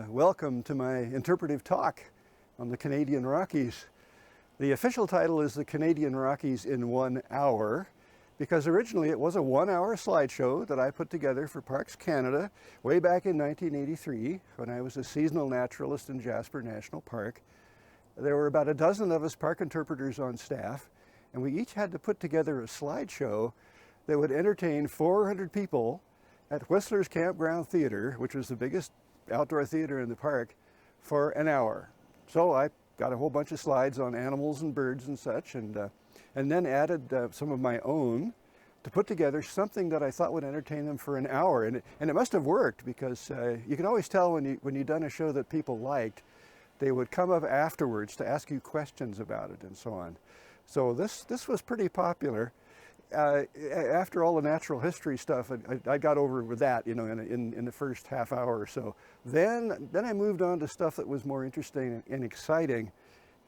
welcome to my interpretive talk on the Canadian Rockies. The official title is the Canadian Rockies in 1 hour, because originally it was a 1-hour slideshow that I put together for Parks Canada way back in 1983 when I was a seasonal naturalist in Jasper National Park. There were about a dozen of us park interpreters on staff, and we each had to put together a slideshow that would entertain 400 people at Whistler's Campground Theatre, which was the biggest outdoor theater in the park, for an hour. So I got a whole bunch of slides on animals and birds and such, and then added some of my own to put together something that I thought would entertain them for an hour. And it must have worked, because you can always tell when you've done a show that people liked. They would come up afterwards to ask you questions about it and so on. So this was pretty popular. After all the natural history stuff, I got over with that, in the first half hour or so. Then I moved on to stuff that was more interesting and exciting.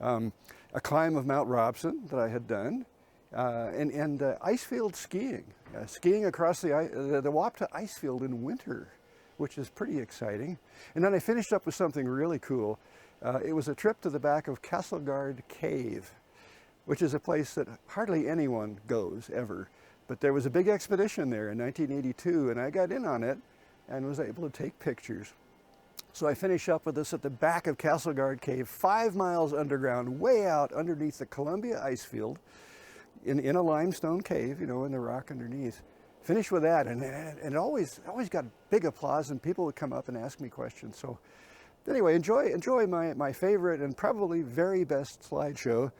A climb of Mount Robson that I had done, and icefield skiing. Skiing across the Wapta icefield in winter, which is pretty exciting. And then I finished up with something really cool. It was a trip to the back of Gadd Cave, which is a place that hardly anyone goes ever. But there was a big expedition there in 1982, and I got in on it and was able to take pictures. So I finish up with this at the back of Gadd Cave, 5 miles underground, way out underneath the Columbia icefield, in a limestone cave, in the rock underneath. Finish with that, and it always got big applause, and people would come up and ask me questions. So anyway, enjoy my favorite and probably very best slideshow,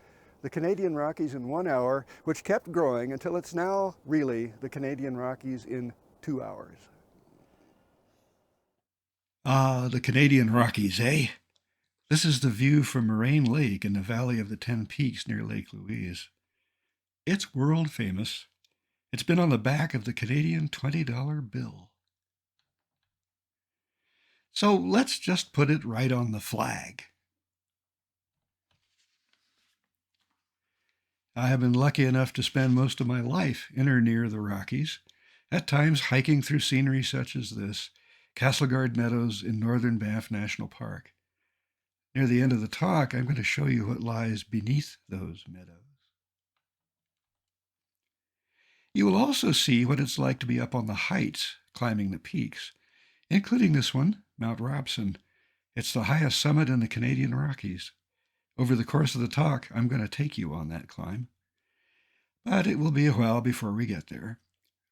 the Canadian Rockies in 1 hour, which kept growing until it's now really the Canadian Rockies in 2 hours. Ah, the Canadian Rockies, eh? This is the view from Moraine Lake in the Valley of the Ten Peaks near Lake Louise. It's world famous. It's been on the back of the Canadian $20 bill. So let's just put it right on the flag. I have been lucky enough to spend most of my life in or near the Rockies, at times hiking through scenery such as this, Castleguard Meadows in northern Banff National Park. Near the end of the talk, I'm going to show you what lies beneath those meadows. You will also see what it's like to be up on the heights, climbing the peaks, including this one, Mount Robson. It's the highest summit in the Canadian Rockies. Over the course of the talk, I'm going to take you on that climb. But it will be a while before we get there.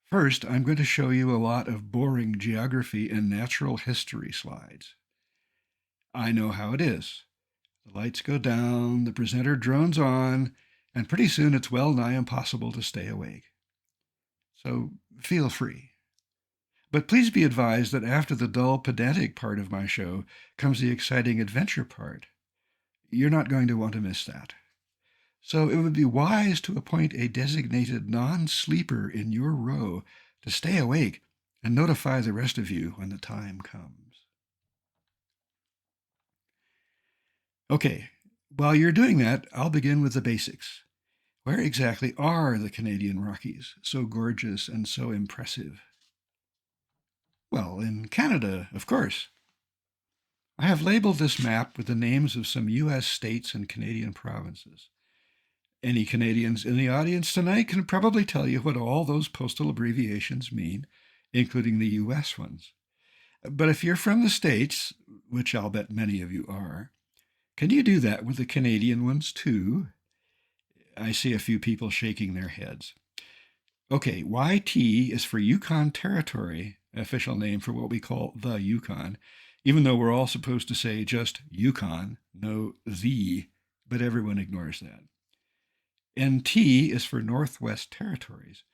First, I'm going to show you a lot of boring geography and natural history slides. I know how it is. The lights go down, the presenter drones on, and pretty soon it's well nigh impossible to stay awake. So feel free. But please be advised that after the dull, pedantic part of my show comes the exciting adventure part. You're not going to want to miss that. So it would be wise to appoint a designated non-sleeper in your row to stay awake and notify the rest of you when the time comes. Okay, while you're doing that, I'll begin with the basics. Where exactly are the Canadian Rockies, so gorgeous and so impressive? Well, in Canada, of course. I have labeled this map with the names of some U.S. states and Canadian provinces. Any Canadians in the audience tonight can probably tell you what all those postal abbreviations mean, including the U.S. ones. But if you're from the States, which I'll bet many of you are, can you do that with the Canadian ones too? I see a few people shaking their heads. Okay, YT is for Yukon Territory, official name for what we call the Yukon, even though we're all supposed to say just Yukon, no the, but everyone ignores that. NT is for Northwest Territories.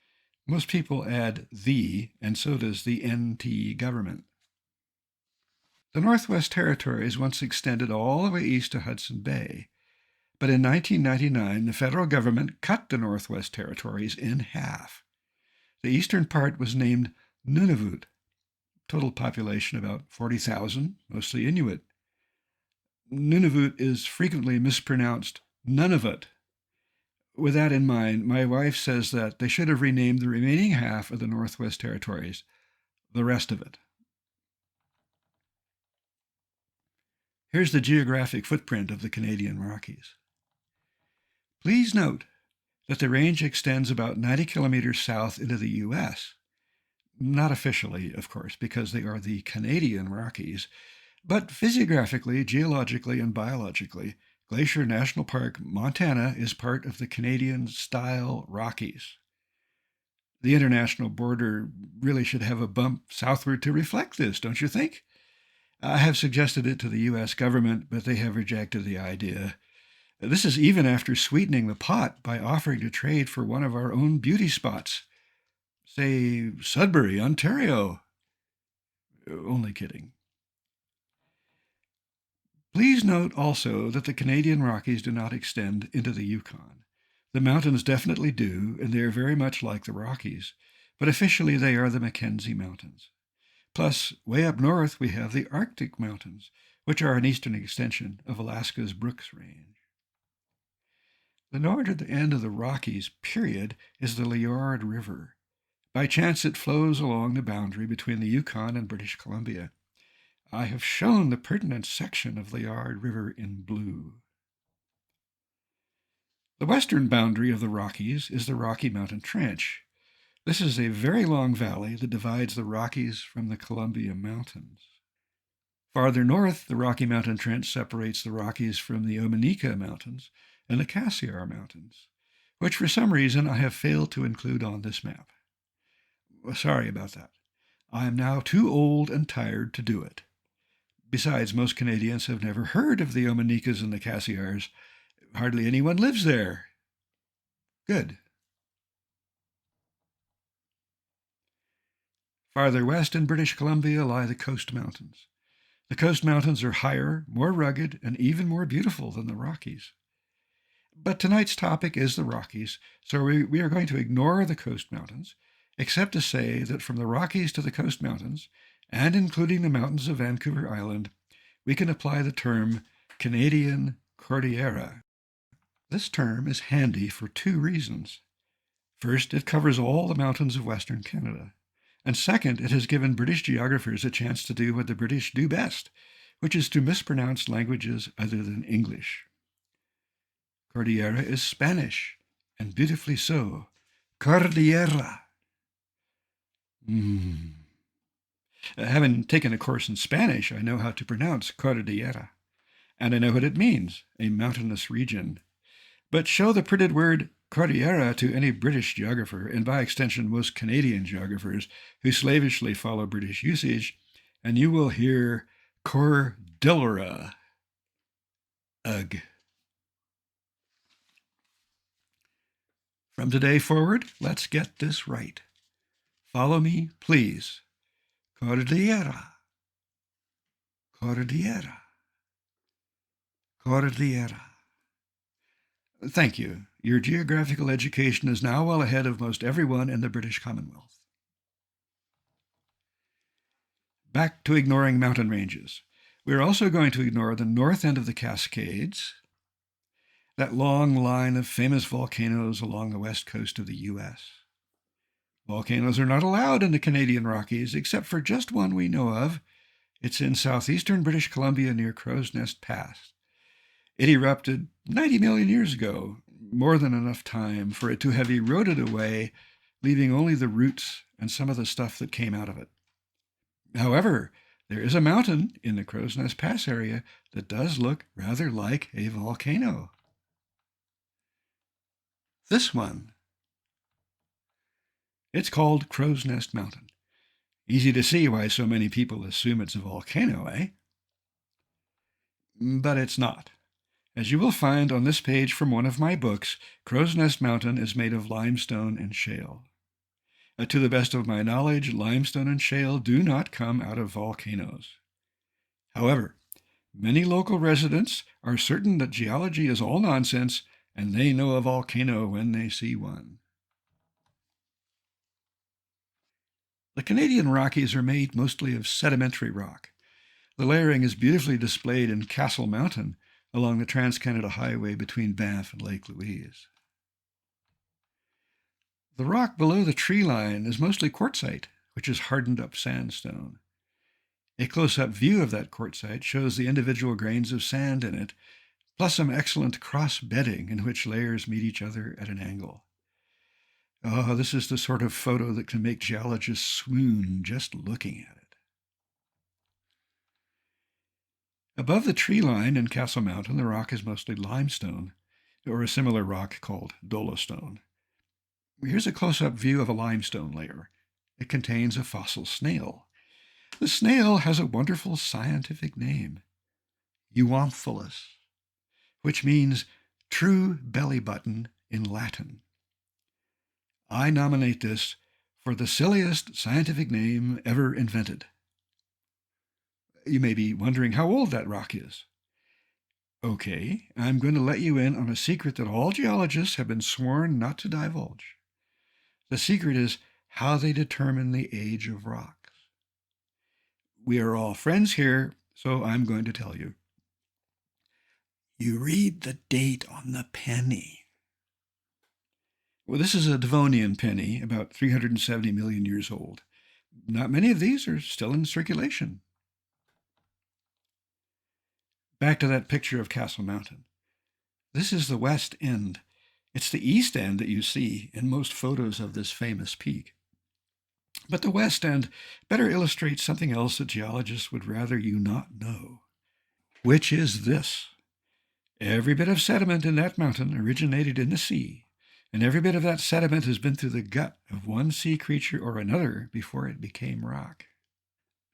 Most people add the, and so does the NT government. The Northwest Territories once extended all the way east to Hudson Bay, but in 1999, the federal government cut the Northwest Territories in half. The eastern part was named Nunavut. Total population about 40,000, mostly Inuit. Nunavut is frequently mispronounced Nunavut. With that in mind, my wife says that they should have renamed the remaining half of the Northwest Territories, the rest of it. Here's the geographic footprint of the Canadian Rockies. Please note that the range extends about 90 kilometers south into the U.S. Not officially, of course, because they are the Canadian Rockies, but physiographically, geologically, and biologically, Glacier National Park, Montana is part of the Canadian-style Rockies. The international border really should have a bump southward to reflect this, don't you think? I have suggested it to the U.S. government, but they have rejected the idea. This is even after sweetening the pot by offering to trade for one of our own beauty spots. Say, Sudbury, Ontario. Only kidding. Please note also that the Canadian Rockies do not extend into the Yukon. The mountains definitely do, and they are very much like the Rockies, but officially they are the Mackenzie Mountains. Plus, way up north we have the Arctic Mountains, which are an eastern extension of Alaska's Brooks Range. The northern end of the Rockies, period, is the Liard River. By chance it flows along the boundary between the Yukon and British Columbia. I have shown the pertinent section of Liard River in blue. The western boundary of the Rockies is the Rocky Mountain Trench. This is a very long valley that divides the Rockies from the Columbia Mountains. Farther north, the Rocky Mountain Trench separates the Rockies from the Omineca Mountains and the Cassiar Mountains, which for some reason I have failed to include on this map. Sorry about that. I am now too old and tired to do it. Besides, most Canadians have never heard of the Ominecas and the Cassiars. Hardly anyone lives there. Good. Farther west in British Columbia lie the Coast Mountains. The Coast Mountains are higher, more rugged, and even more beautiful than the Rockies. But tonight's topic is the Rockies, so we are going to ignore the Coast Mountains, except to say that from the Rockies to the Coast Mountains, and including the mountains of Vancouver Island, we can apply the term Canadian Cordillera. This term is handy for two reasons. First, it covers all the mountains of Western Canada. And second, it has given British geographers a chance to do what the British do best, which is to mispronounce languages other than English. Cordillera is Spanish, and beautifully so. Cordillera. Having taken a course in Spanish, I know how to pronounce Cordillera, and I know what it means, a mountainous region. But show the printed word Cordillera to any British geographer, and by extension most Canadian geographers who slavishly follow British usage, and you will hear Cordillera. Ugh. From today forward, let's get this right. Follow me, please. Cordillera. Cordillera. Cordillera. Thank you. Your geographical education is now well ahead of most everyone in the British Commonwealth. Back to ignoring mountain ranges. We're also going to ignore the north end of the Cascades, that long line of famous volcanoes along the west coast of the U.S. Volcanoes are not allowed in the Canadian Rockies, except for just one we know of. It's in southeastern British Columbia near Crow's Nest Pass. It erupted 90 million years ago, more than enough time for it to have eroded away, leaving only the roots and some of the stuff that came out of it. However, there is a mountain in the Crow's Nest Pass area that does look rather like a volcano. This one. It's called Crow's Nest Mountain. Easy to see why so many people assume it's a volcano, eh? But it's not. As you will find on this page from one of my books, Crow's Nest Mountain is made of limestone and shale. To the best of my knowledge, limestone and shale do not come out of volcanoes. However, many local residents are certain that geology is all nonsense, and they know a volcano when they see one. The Canadian Rockies are made mostly of sedimentary rock. The layering is beautifully displayed in Castle Mountain, along the Trans-Canada Highway between Banff and Lake Louise. The rock below the tree line is mostly quartzite, which is hardened up sandstone. A close-up view of that quartzite shows the individual grains of sand in it, plus some excellent cross-bedding in which layers meet each other at an angle. Oh, this is the sort of photo that can make geologists swoon just looking at it. Above the tree line in Castle Mountain, the rock is mostly limestone, or a similar rock called dolostone. Here's a close-up view of a limestone layer. It contains a fossil snail. The snail has a wonderful scientific name, Euomphalus, which means true belly button in Latin. I nominate this for the silliest scientific name ever invented. You may be wondering how old that rock is. Okay, I'm going to let you in on a secret that all geologists have been sworn not to divulge. The secret is how they determine the age of rocks. We are all friends here, so I'm going to tell you. You read the date on the penny. Well, this is a Devonian penny, about 370 million years old. Not many of these are still in circulation. Back to that picture of Castle Mountain. This is the west end. It's the east end that you see in most photos of this famous peak. But the west end better illustrates something else that geologists would rather you not know, which is this. Every bit of sediment in that mountain originated in the sea, and every bit of that sediment has been through the gut of one sea creature or another before it became rock.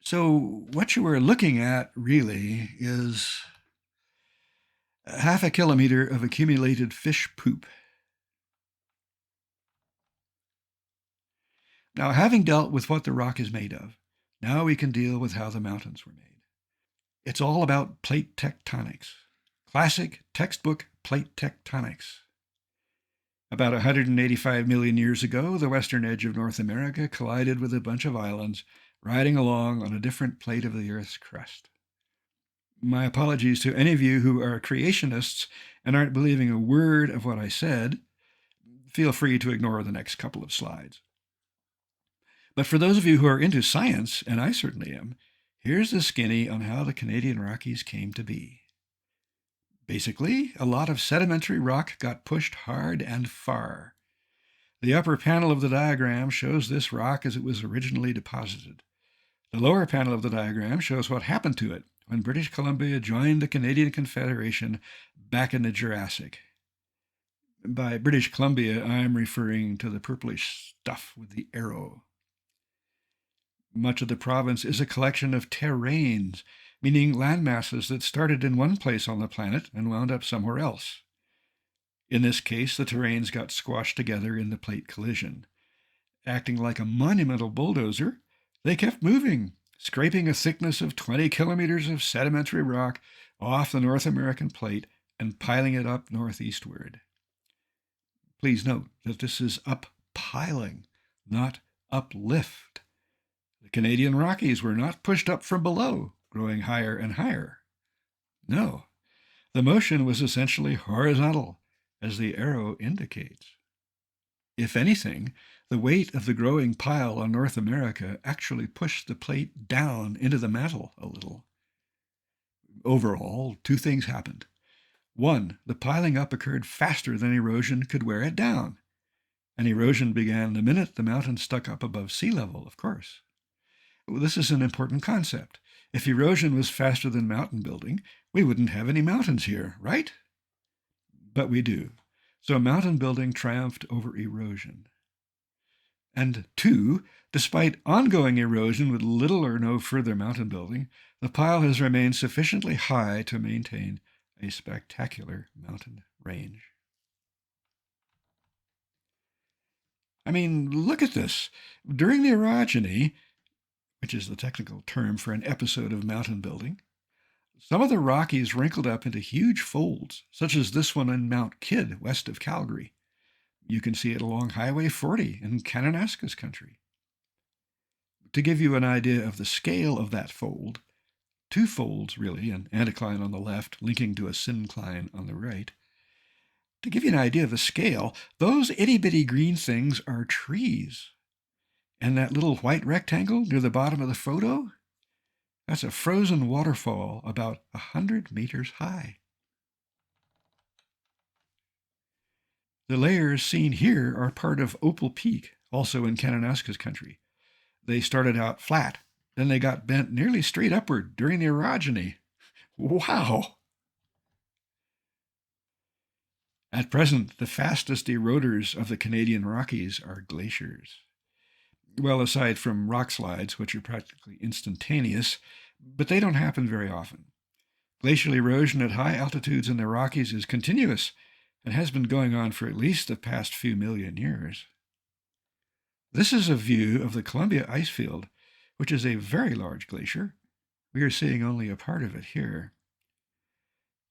So what you are looking at really is half a kilometer of accumulated fish poop. Now, having dealt with what the rock is made of, now we can deal with how the mountains were made. It's all about plate tectonics. Classic textbook plate tectonics. About 185 million years ago, the western edge of North America collided with a bunch of islands riding along on a different plate of the Earth's crust. My apologies to any of you who are creationists and aren't believing a word of what I said. Feel free to ignore the next couple of slides. But for those of you who are into science, and I certainly am, here's the skinny on how the Canadian Rockies came to be. Basically, a lot of sedimentary rock got pushed hard and far. The upper panel of the diagram shows this rock as it was originally deposited. The lower panel of the diagram shows what happened to it when British Columbia joined the Canadian Confederation back in the Jurassic. By British Columbia, I'm referring to the purplish stuff with the arrow. Much of the province is a collection of terranes, meaning landmasses that started in one place on the planet and wound up somewhere else. In this case, the terranes got squashed together in the plate collision. Acting like a monumental bulldozer, they kept moving, scraping a thickness of 20 kilometers of sedimentary rock off the North American plate and piling it up northeastward. Please note that this is up-piling, not uplift. The Canadian Rockies were not pushed up from below, growing higher and higher. No, the motion was essentially horizontal, as the arrow indicates. If anything, the weight of the growing pile on North America actually pushed the plate down into the mantle a little. Overall, two things happened. One, the piling up occurred faster than erosion could wear it down. And erosion began the minute the mountain stuck up above sea level, of course. This is an important concept. If erosion was faster than mountain building, we wouldn't have any mountains here, right? But we do. So mountain building triumphed over erosion. And two, despite ongoing erosion with little or no further mountain building, the pile has remained sufficiently high to maintain a spectacular mountain range. I mean, look at this. During the orogeny, which is the technical term for an episode of mountain building, some of the Rockies wrinkled up into huge folds, such as this one in Mount Kidd, west of Calgary. You can see it along Highway 40 in Kananaskis country. To give you an idea of the scale of that fold, two folds really, an anticline on the left linking to a syncline on the right. To give you an idea of the scale, those itty-bitty green things are trees. And that little white rectangle near the bottom of the photo? That's a frozen waterfall about 100 meters high. The layers seen here are part of Opal Peak, also in Kananaskis country. They started out flat, then they got bent nearly straight upward during the orogeny. Wow! At present, the fastest eroders of the Canadian Rockies are glaciers. Well, aside from rock slides, which are practically instantaneous, but they don't happen very often. Glacial erosion at high altitudes in the Rockies is continuous and has been going on for at least the past few million years. This is a view of the Columbia Icefield, which is a very large glacier. We are seeing only a part of it here.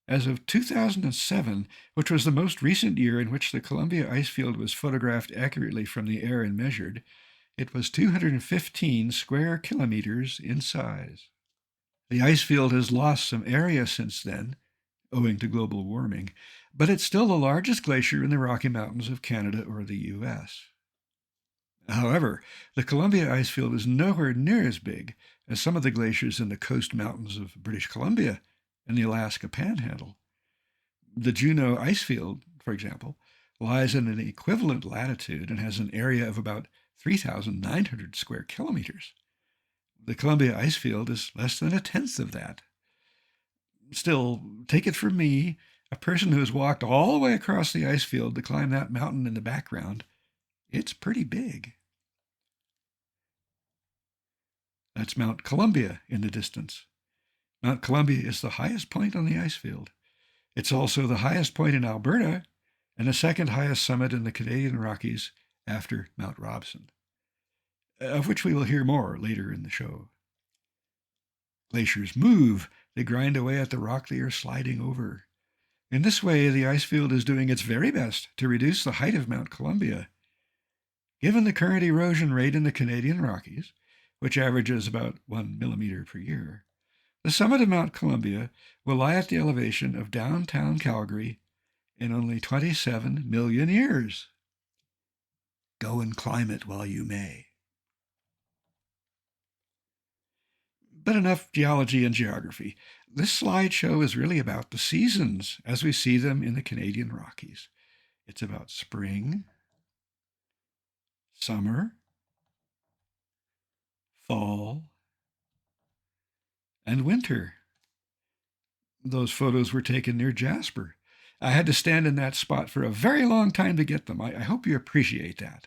As of 2007, which was the most recent year in which the Columbia Icefield was photographed accurately from the air and measured, it was 215 square kilometers in size. The icefield has lost some area since then, owing to global warming, but it's still the largest glacier in the Rocky Mountains of Canada or the U.S. However, the Columbia Icefield is nowhere near as big as some of the glaciers in the coast mountains of British Columbia and the Alaska Panhandle. The Juneau Icefield, for example, lies in an equivalent latitude and has an area of about 3,900 square kilometers. The Columbia Icefield is less than a tenth of that. Still, take it from me, a person who has walked all the way across the icefield to climb that mountain in the background, it's pretty big. That's Mount Columbia in the distance. Mount Columbia is the highest point on the icefield. It's also the highest point in Alberta and the second highest summit in the Canadian Rockies after Mount Robson, of which we will hear more later in the show. Glaciers move. They grind away at the rock they are sliding over. In this way, the icefield is doing its very best to reduce the height of Mount Columbia. Given the current erosion rate in the Canadian Rockies, which averages about 1 millimeter per year, the summit of Mount Columbia will lie at the elevation of downtown Calgary in only 27 million years. Go and climb it while you may. But enough geology and geography. This slideshow is really about the seasons as we see them in the Canadian Rockies. It's about spring, summer, fall, and winter. Those photos were taken near Jasper. I had to stand in that spot for a very long time to get them. I hope you appreciate that.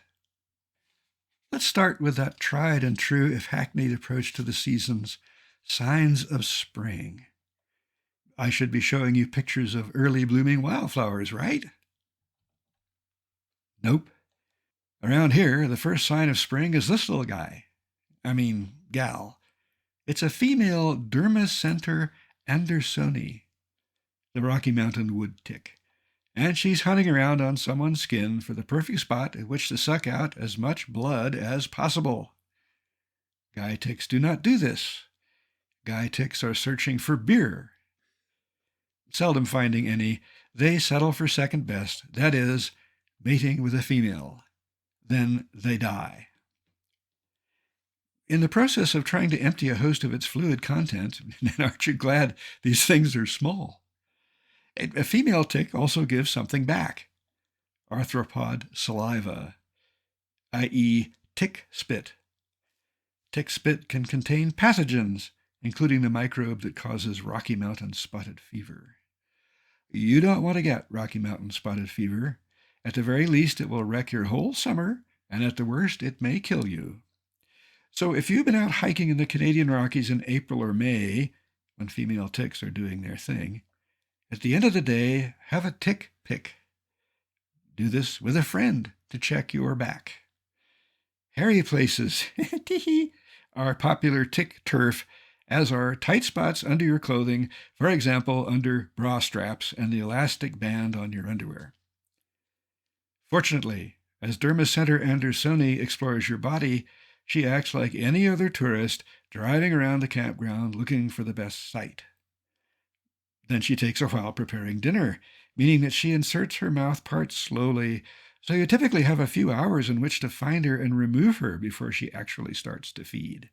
Let's start with that tried and true, if hackneyed, approach to the seasons, signs of spring. I should be showing you pictures of early blooming wildflowers, right? Nope. Around here, the first sign of spring is this little gal. It's a female Dermacenter andersoni, the Rocky Mountain wood tick, and she's hunting around on someone's skin for the perfect spot at which to suck out as much blood as possible. Guy ticks do not do this. Guy ticks are searching for beer. Seldom finding any, they settle for second best, that is, mating with a female. Then they die. In the process of trying to empty a host of its fluid content, and aren't you glad these things are small? A female tick also gives something back, arthropod saliva, i.e. tick spit. Tick spit can contain pathogens, including the microbe that causes Rocky Mountain spotted fever. You don't want to get Rocky Mountain spotted fever. At the very least, it will wreck your whole summer, and at the worst, it may kill you. So if you've been out hiking in the Canadian Rockies in April or May, when female ticks are doing their thing, at the end of the day, have a tick pick. Do this with a friend to check your back. Hairy places are popular tick turf, as are tight spots under your clothing, for example, under bra straps and the elastic band on your underwear. Fortunately, as Dermacenter andersoni explores your body, she acts like any other tourist driving around the campground looking for the best site. Then she takes a while preparing dinner, meaning that she inserts her mouth parts slowly, so you typically have a few hours in which to find her and remove her before she actually starts to feed.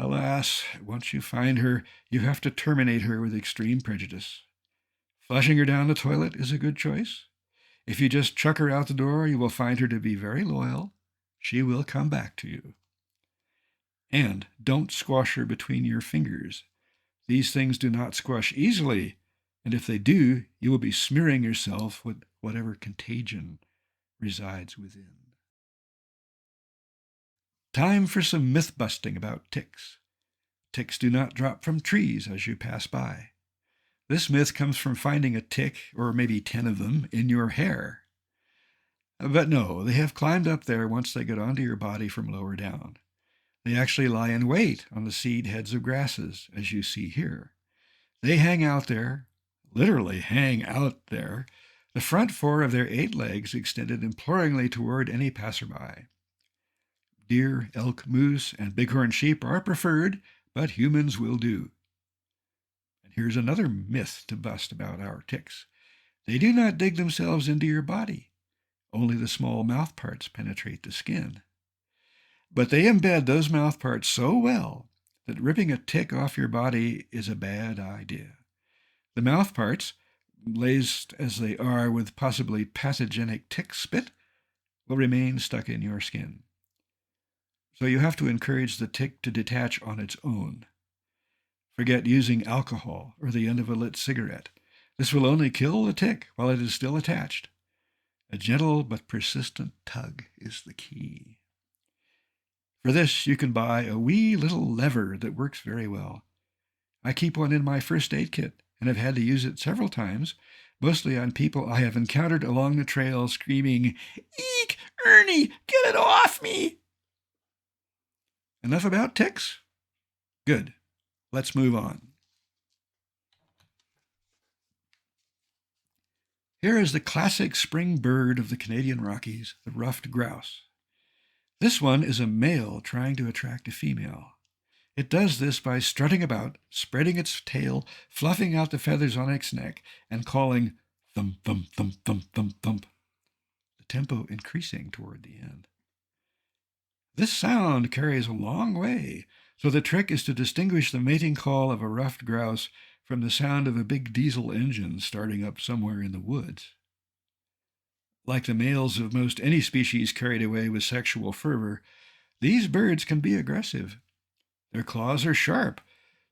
Alas, once you find her, you have to terminate her with extreme prejudice. Flushing her down the toilet is a good choice. If you just chuck her out the door, you will find her to be very loyal. She will come back to you. And don't squash her between your fingers. These things do not squash easily, and if they do, you will be smearing yourself with whatever contagion resides within. Time for some myth busting about ticks. Ticks do not drop from trees as you pass by. This myth comes from finding a tick, or maybe 10 of them, in your hair. But no, they have climbed up there once they get onto your body from lower down. They actually lie in wait on the seed heads of grasses, as you see here. They hang out there, literally hang out there, the front 4 of their 8 legs extended imploringly toward any passerby. Deer, elk, moose, and bighorn sheep are preferred, but humans will do. And here's another myth to bust about our ticks. They do not dig themselves into your body. Only the small mouth parts penetrate the skin. But they embed those mouth parts so well that ripping a tick off your body is a bad idea. The mouth parts, laced as they are with possibly pathogenic tick spit, will remain stuck in your skin. So you have to encourage the tick to detach on its own. Forget using alcohol or the end of a lit cigarette. This will only kill the tick while it is still attached. A gentle but persistent tug is the key. For this, you can buy a wee little lever that works very well. I keep one in my first aid kit and have had to use it several times, mostly on people I have encountered along the trail screaming, "Eek, Ernie, get it off me!" Enough about ticks? Good. Let's move on. Here is the classic spring bird of the Canadian Rockies, the ruffed grouse. This one is a male trying to attract a female. It does this by strutting about, spreading its tail, fluffing out the feathers on its neck, and calling thump, thump, thump, thump, thump, thump, the tempo increasing toward the end. This sound carries a long way, so the trick is to distinguish the mating call of a ruffed grouse from the sound of a big diesel engine starting up somewhere in the woods. Like the males of most any species carried away with sexual fervor, these birds can be aggressive. Their claws are sharp,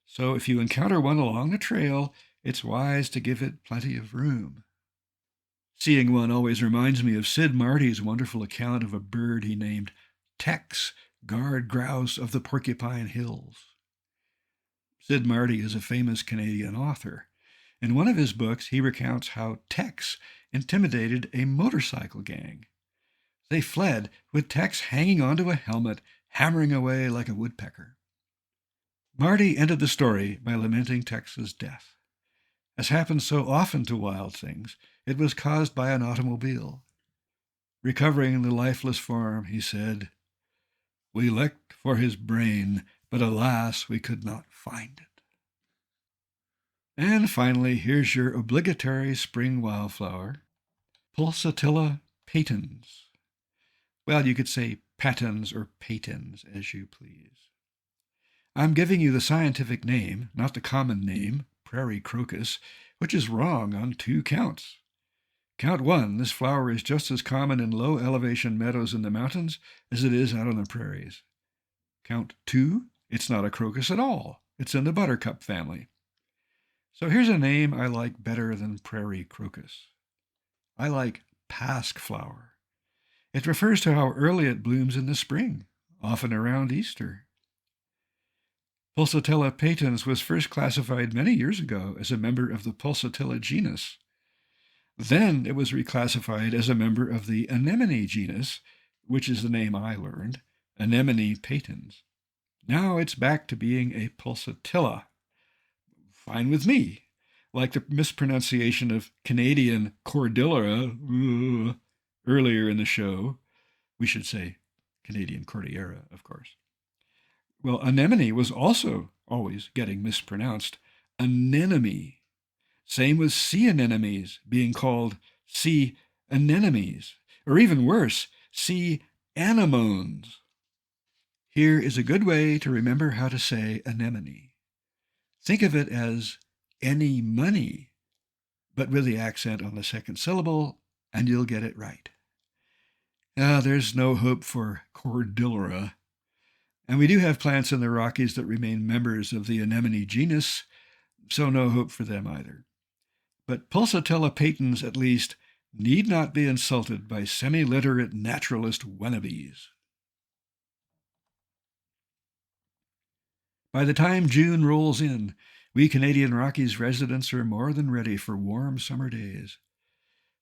so if you encounter one along the trail, it's wise to give it plenty of room. Seeing one always reminds me of Sid Marty's wonderful account of a bird he named Tex, guard grouse of the Porcupine Hills. Sid Marty is a famous Canadian author. In one of his books, he recounts how Tex intimidated a motorcycle gang. They fled, with Tex hanging onto a helmet, hammering away like a woodpecker. Marty ended the story by lamenting Tex's death. As happens so often to wild things, it was caused by an automobile. Recovering the lifeless form, he said, "We looked for his brain, but alas, we could not find it." And finally, here's your obligatory spring wildflower, Pulsatilla patens. Well, you could say patens or patens, as you please. I'm giving you the scientific name, not the common name, prairie crocus, which is wrong on 2 counts. Count 1, this flower is just as common in low-elevation meadows in the mountains as it is out on the prairies. Count 2, it's not a crocus at all. It's in the buttercup family. So here's a name I like better than prairie crocus. I like pasque-flower. It refers to how early it blooms in the spring, often around Easter. Pulsatilla patens was first classified many years ago as a member of the Pulsatilla genus. Then it was reclassified as a member of the anemone genus, which is the name I learned, anemone patens. Now it's back to being a pulsatilla. Fine with me. Like the mispronunciation of Canadian cordillera earlier in the show. We should say Canadian Cordillera, of course. Well, anemone was also always getting mispronounced anemone. Same with sea anemones being called sea anemones, or even worse, sea anemones. Here is a good way to remember how to say anemone. Think of it as any money, but with the accent on the second syllable, and you'll get it right. There's no hope for Cordillera, and we do have plants in the Rockies that remain members of the anemone genus, so no hope for them either. But Pulsatilla patens, at least, need not be insulted by semi-literate naturalist wannabes. By the time June rolls in, we Canadian Rockies residents are more than ready for warm summer days.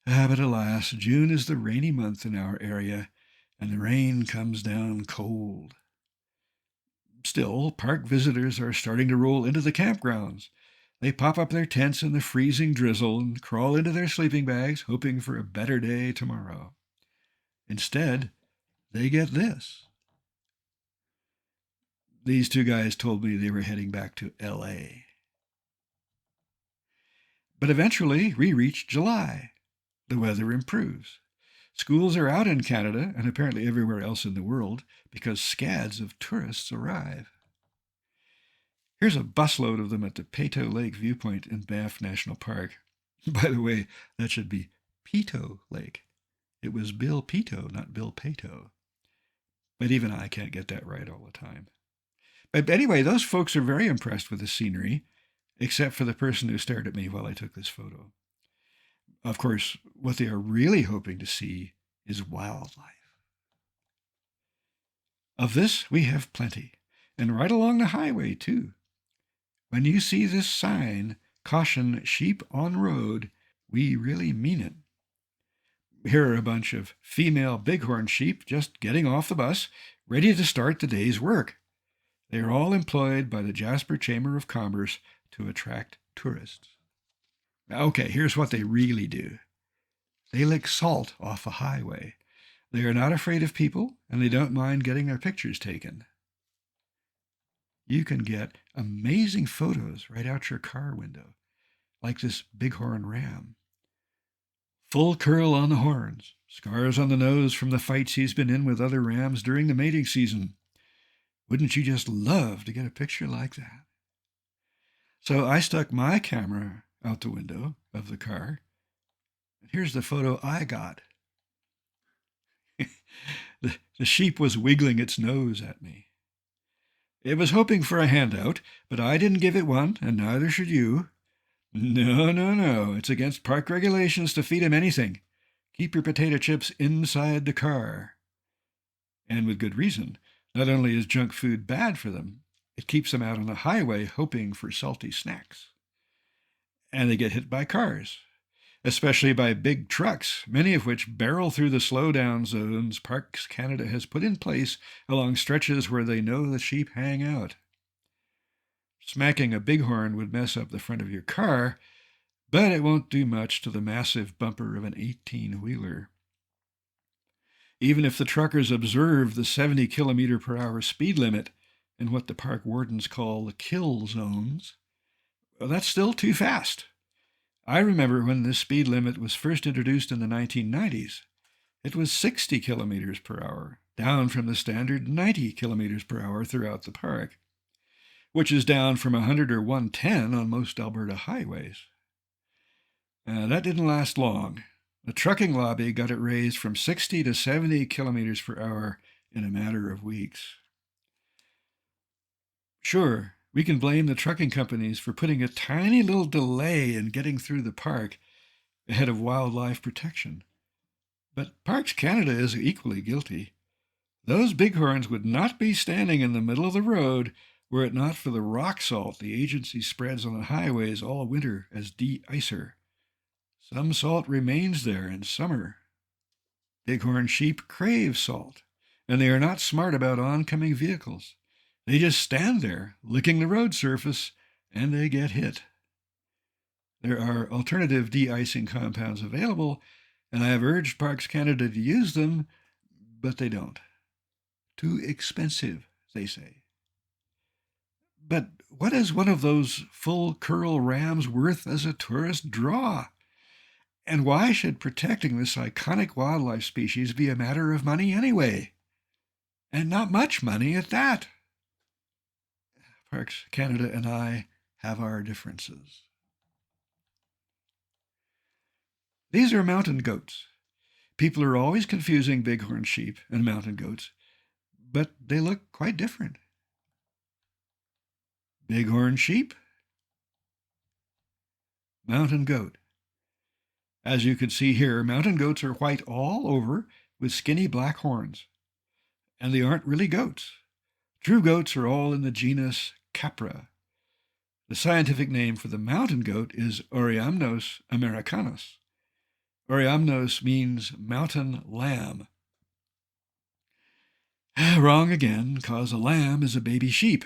But alas, June is the rainy month in our area, and the rain comes down cold. Still, park visitors are starting to roll into the campgrounds. They pop up their tents in the freezing drizzle and crawl into their sleeping bags, hoping for a better day tomorrow. Instead, they get this. These two guys told me they were heading back to LA. But eventually, we reach July. The weather improves. Schools are out in Canada, and apparently everywhere else in the world, because scads of tourists arrive. Here's a busload of them at the Peyto Lake viewpoint in Banff National Park. By the way, that should be Peyto Lake. It was Bill Peyto, not Bill Peyto. But even I can't get that right all the time. But anyway, those folks are very impressed with the scenery, except for the person who stared at me while I took this photo. Of course, what they are really hoping to see is wildlife. Of this, we have plenty, and right along the highway, too. When you see this sign, "Caution, sheep on road," we really mean it. Here are a bunch of female bighorn sheep just getting off the bus, ready to start the day's work. They are all employed by the Jasper Chamber of Commerce to attract tourists. Okay, here's what they really do. They lick salt off a highway. They are not afraid of people, and they don't mind getting their pictures taken. You can get amazing photos right out your car window, like this bighorn ram. Full curl on the horns, scars on the nose from the fights he's been in with other rams during the mating season. Wouldn't you just love to get a picture like that? So I stuck my camera out the window of the car. And here's the photo I got. The sheep was wiggling its nose at me. It was hoping for a handout, but I didn't give it one, and neither should you. No. It's against park regulations to feed him anything. Keep your potato chips inside the car. And with good reason. Not only is junk food bad for them, it keeps them out on the highway hoping for salty snacks. And they get hit by cars, especially by big trucks, many of which barrel through the slowdown zones Parks Canada has put in place along stretches where they know the sheep hang out. Smacking a bighorn would mess up the front of your car, but it won't do much to the massive bumper of an 18-wheeler. Even if the truckers observe the 70-kilometer-per-hour speed limit in what the park wardens call the kill zones, well, that's still too fast. I remember when this speed limit was first introduced in the 1990s. It was 60 kilometers per hour, down from the standard 90 kilometers per hour throughout the park, which is down from 100 or 110 on most Alberta highways. That didn't last long. The trucking lobby got it raised from 60 to 70 kilometers per hour in a matter of weeks. Sure, we can blame the trucking companies for putting a tiny little delay in getting through the park ahead of wildlife protection. But Parks Canada is equally guilty. Those bighorns would not be standing in the middle of the road were it not for the rock salt the agency spreads on the highways all winter as de-icer. Some salt remains there in summer. Bighorn sheep crave salt, and they are not smart about oncoming vehicles. They just stand there, licking the road surface, and they get hit. There are alternative de-icing compounds available, and I have urged Parks Canada to use them, but they don't. Too expensive, they say. But what is one of those full curl rams worth as a tourist draw? And why should protecting this iconic wildlife species be a matter of money anyway? and not much money at that. Parks Canada and I have our differences. These are mountain goats. People are always confusing bighorn sheep and mountain goats, but they look quite different. Bighorn sheep, mountain goat. As you can see here, mountain goats are white all over with skinny black horns, and they aren't really goats. True goats are all in the genus Capra. The scientific name for the mountain goat is Oreamnos americanus. Oreamnos means mountain lamb. Wrong again, cause a lamb is a baby sheep.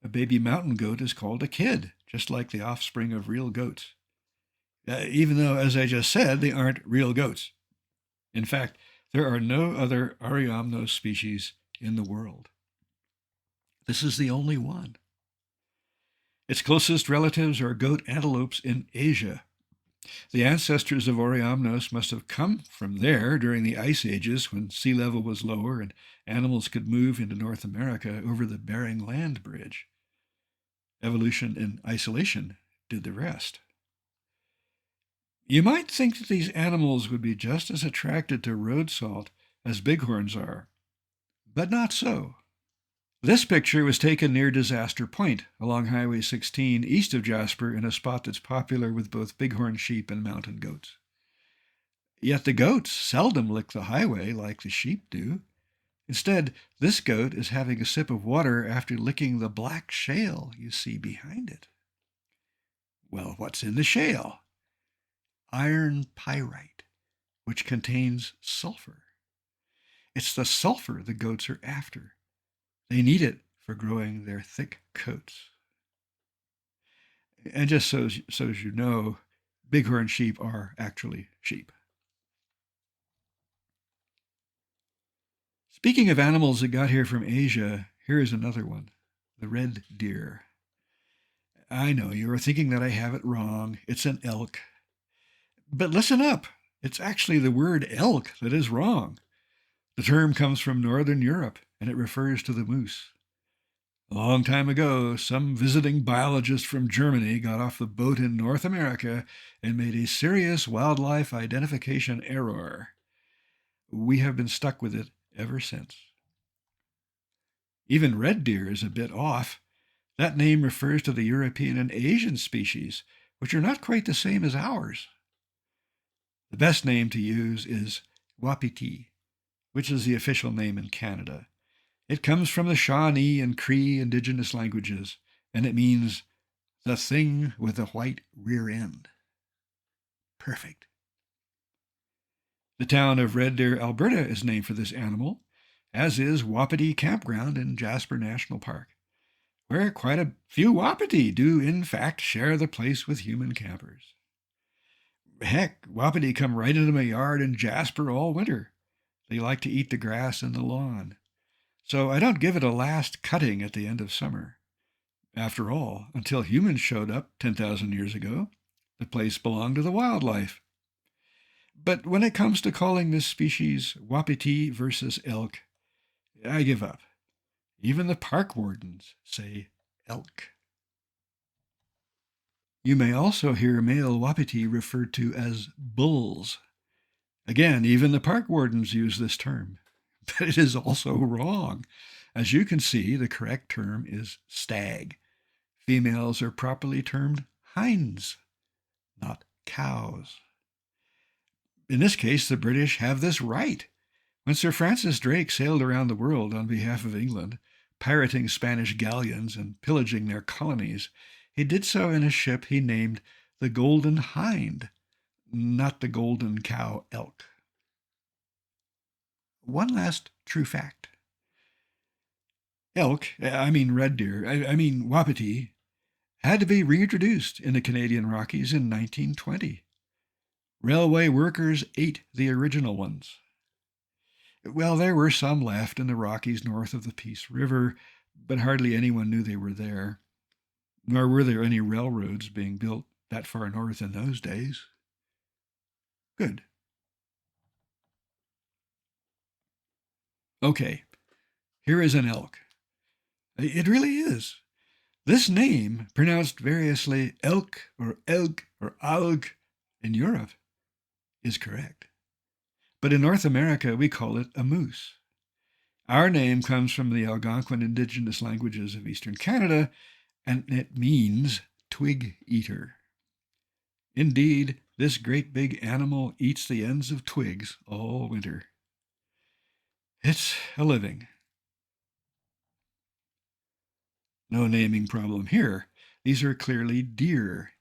A baby mountain goat is called a kid, just like the offspring of real goats. Even though, as I just said, they aren't real goats. In fact, there are no other Oreamnos species in the world. This is the only one. Its closest relatives are goat antelopes in Asia. The ancestors of Oreamnos must have come from there during the ice ages when sea level was lower and animals could move into North America over the Bering Land Bridge. Evolution in isolation did the rest. You might think that these animals would be just as attracted to road salt as bighorns are, but not so. This picture was taken near Disaster Point along Highway 16 east of Jasper in a spot that's popular with both bighorn sheep and mountain goats. Yet the goats seldom lick the highway like the sheep do. Instead, this goat is having a sip of water after licking the black shale you see behind it. Well, what's in the shale? Iron pyrite, which contains sulfur. It's the sulfur the goats are after. They need it for growing their thick coats. And just so as you know, bighorn sheep are actually sheep. Speaking of animals that got here from Asia, here is another one, the red deer. I know you are thinking that I have it wrong. It's an elk. But listen up. It's actually the word elk that is wrong. The term comes from Northern Europe, and it refers to the moose. A long time ago, some visiting biologist from Germany got off the boat in North America and made a serious wildlife identification error. We have been stuck with it ever since. Even red deer is a bit off. That name refers to the European and Asian species, which are not quite the same as ours. The best name to use is wapiti, which is the official name in Canada. It comes from the Shawnee and Cree indigenous languages, and it means the thing with a white rear end. Perfect. The town of Red Deer, Alberta is named for this animal, as is Wapiti Campground in Jasper National Park, where quite a few wapiti do in fact share the place with human campers. Heck, wapiti come right into my yard in Jasper all winter. They like to eat the grass and the lawn. So I don't give it a last cutting at the end of summer. After all, until humans showed up 10,000 years ago, the place belonged to the wildlife. But when it comes to calling this species wapiti versus elk, I give up. Even the park wardens say elk. You may also hear male wapiti referred to as bulls. Again, even the park wardens use this term, but it is also wrong. As you can see, the correct term is stag. Females are properly termed hinds, not cows. In this case, the British have this right. When Sir Francis Drake sailed around the world on behalf of England, pirating Spanish galleons and pillaging their colonies, he did so in a ship he named the Golden Hind, not the Golden Cow Elk. One last true fact. Red deer, wapiti, had to be reintroduced in the Canadian Rockies in 1920. Railway workers ate the original ones. Well, there were some left in the Rockies north of the Peace River, but hardly anyone knew they were there. Nor were there any railroads being built that far north in those days. Good. Okay, Here is an elk. It really is. This name, pronounced variously elk or alg in Europe, is correct. But in North America, we call it a moose. Our name comes from the Algonquin indigenous languages of eastern Canada, and it means twig eater. Indeed, this great big animal eats the ends of twigs all winter. It's a living. No naming problem here. These are clearly deer,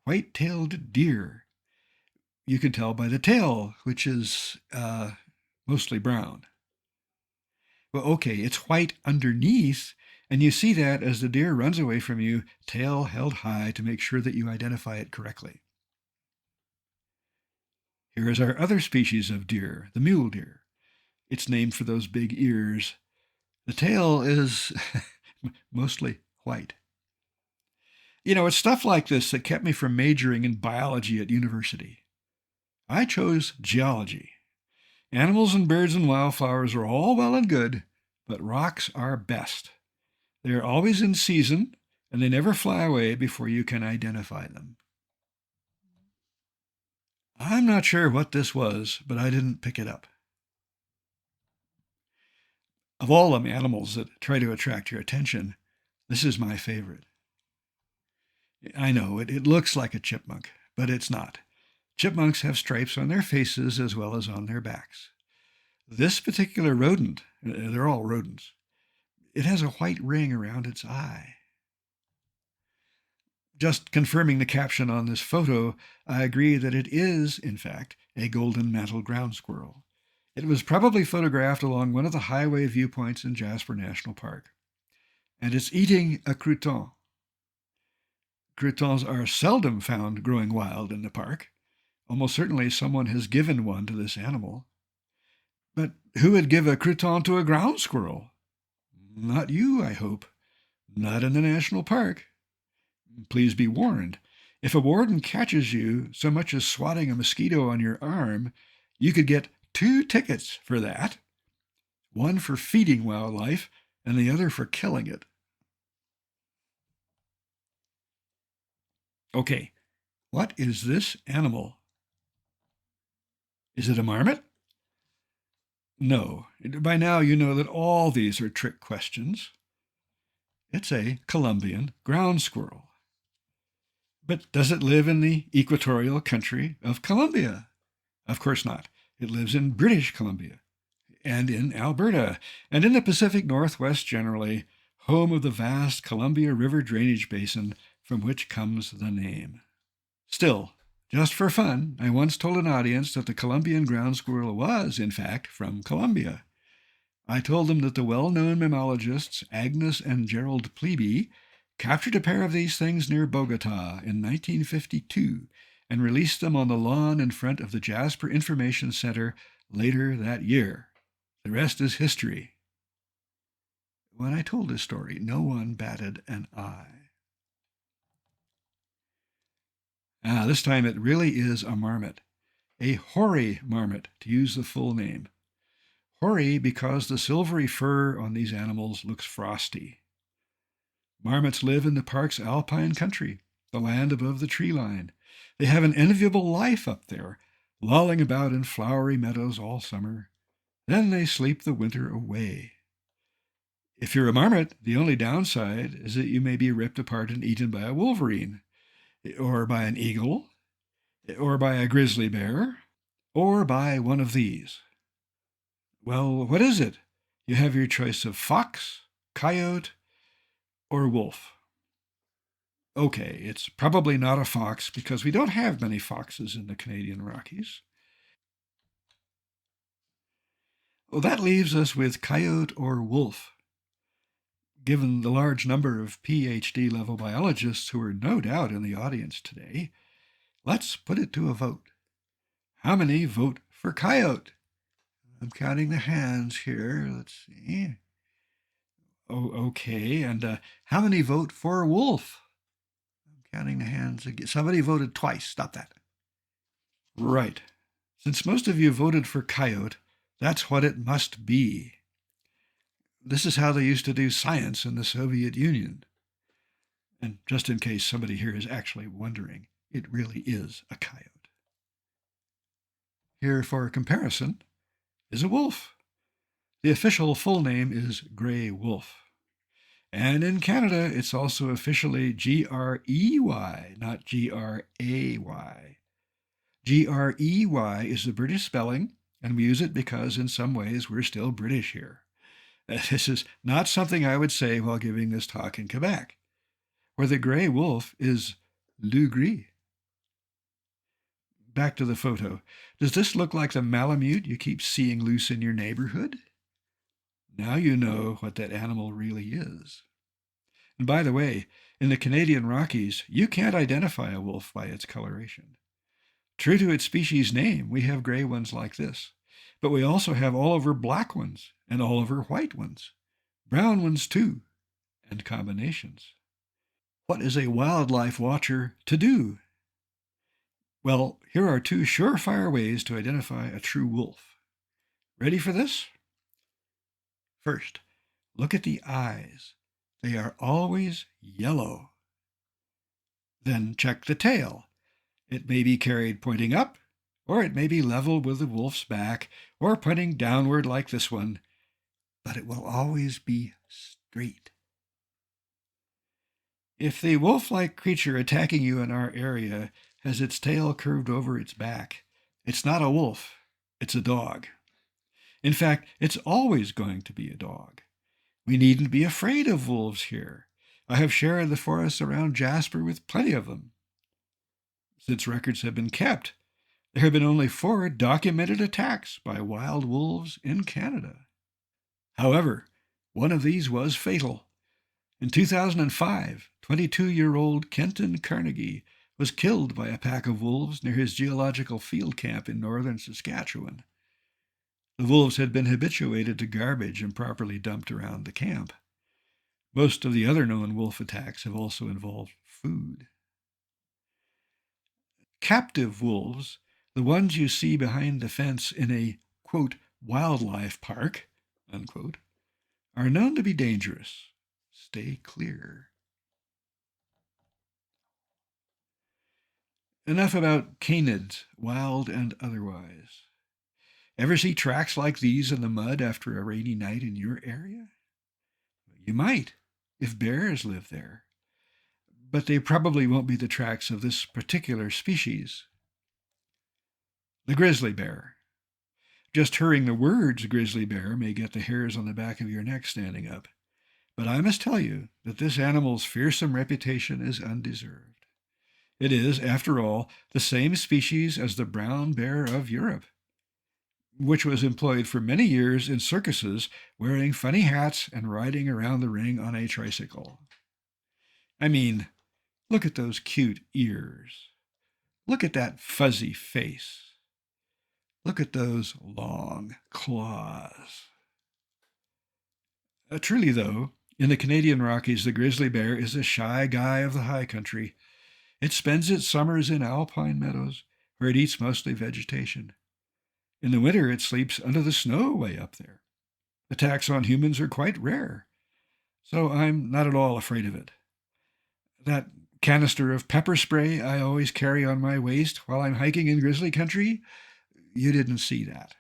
white-tailed deer. You can tell by the tail, which is mostly brown. Well, okay, it's white underneath, and you see that as the deer runs away from you, tail held high to make sure that you identify it correctly. Here is our other species of deer, the mule deer. It's named for those big ears. The tail is mostly white. You know, it's stuff like this that kept me from majoring in biology at university. I chose geology. Animals and birds and wildflowers are all well and good, but rocks are best. They are always in season, and they never fly away before you can identify them. I'm not sure what this was, but I didn't pick it up. Of all them animals that try to attract your attention, this is my favorite. I know, it looks like a chipmunk, but it's not. Chipmunks have stripes on their faces as well as on their backs. This particular rodent, they're all rodents, it has a white ring around its eye. Just confirming the caption on this photo, I agree that it is, in fact, a golden-mantled ground squirrel. It was probably photographed along one of the highway viewpoints in Jasper National Park. And it's eating a crouton. Croutons are seldom found growing wild in the park. Almost certainly someone has given one to this animal. But who would give a crouton to a ground squirrel? Not you, I hope. Not in the national park. Please be warned. If a warden catches you so much as swatting a mosquito on your arm, you could get 2 tickets for that. One for feeding wildlife and the other for killing it. Okay, what is this animal? Is it a marmot? No. By now you know that all these are trick questions. It's a Colombian ground squirrel. But does it live in the equatorial country of Colombia? Of course not. It lives in British Columbia and in Alberta and in the Pacific Northwest generally, home of the vast Columbia River drainage basin from which comes the name. Still, just for fun, I once told an audience that the Columbian ground squirrel was, in fact, from Colombia. I told them that the well-known mammalogists Agnes and Gerald Pleby captured a pair of these things near Bogota in 1952 and released them on the lawn in front of the Jasper Information Center later that year. The rest is history. When I told this story, no one batted an eye. This time it really is a marmot, a hoary marmot, to use the full name. Hoary because the silvery fur on these animals looks frosty. Marmots live in the park's alpine country, the land above the tree line. They have an enviable life up there, lolling about in flowery meadows all summer. Then they sleep the winter away. If you're a marmot, the only downside is that you may be ripped apart and eaten by a wolverine, or by an eagle, or by a grizzly bear, or by one of these. Well, what is it? You have your choice of fox, coyote, or wolf. Okay, it's probably not a fox because we don't have many foxes in the Canadian Rockies. Well, that leaves us with coyote or wolf. Given the large number of PhD level biologists who are no doubt in the audience today, let's put it to a vote. How many vote for coyote? I'm counting the hands here. Let's see. Oh, okay. And how many vote for wolf? I'm counting the hands again. Somebody voted twice. Stop that. Right. Since most of you voted for coyote, that's what it must be. This is how they used to do science in the Soviet Union. And just in case somebody here is actually wondering, it really is a coyote. Here for comparison is a wolf. The official full name is gray wolf. And in Canada, it's also officially G-R-E-Y, not G-R-A-Y. G-R-E-Y is the British spelling, and we use it because in some ways we're still British here. This is not something I would say while giving this talk in Quebec, where the gray wolf is loup gris. Back to the photo. Does this look like the Malamute you keep seeing loose in your neighborhood? Now you know what that animal really is. And by the way, in the Canadian Rockies, you can't identify a wolf by its coloration. True to its species name, we have gray ones like this, but we also have all over black ones and all over white ones, brown ones too, and combinations. What is a wildlife watcher to do? Well, here are two surefire ways to identify a true wolf. Ready for this? First, look at the eyes. They are always yellow. Then check the tail. It may be carried pointing up, or it may be level with the wolf's back, or pointing downward like this one, but it will always be straight. If the wolf-like creature attacking you in our area has its tail curved over its back, it's not a wolf, it's a dog. In fact, it's always going to be a dog. We needn't be afraid of wolves here. I have shared the forests around Jasper with plenty of them. Since records have been kept, there have been only 4 documented attacks by wild wolves in Canada. However, one of these was fatal. In 2005, 22-year-old Kenton Carnegie was killed by a pack of wolves near his geological field camp in northern Saskatchewan. The wolves had been habituated to garbage improperly dumped around the camp. Most of the other known wolf attacks have also involved food. Captive wolves, the ones you see behind the fence in a, quote, wildlife park, unquote, are known to be dangerous. Stay clear. Enough about canids, wild and otherwise. Ever see tracks like these in the mud after a rainy night in your area? You might, if bears live there. But they probably won't be the tracks of this particular species. The grizzly bear. Just hearing the words grizzly bear may get the hairs on the back of your neck standing up. But I must tell you that this animal's fearsome reputation is undeserved. It is, after all, the same species as the brown bear of Europe, which was employed for many years in circuses, wearing funny hats and riding around the ring on a tricycle. I mean, look at those cute ears. Look at that fuzzy face. Look at those long claws. Truly, though, in the Canadian Rockies, the grizzly bear is a shy guy of the high country. It spends its summers in alpine meadows, where it eats mostly vegetation. In the winter, it sleeps under the snow way up there. Attacks on humans are quite rare, so I'm not at all afraid of it. That canister of pepper spray I always carry on my waist while I'm hiking in grizzly country, you didn't see that.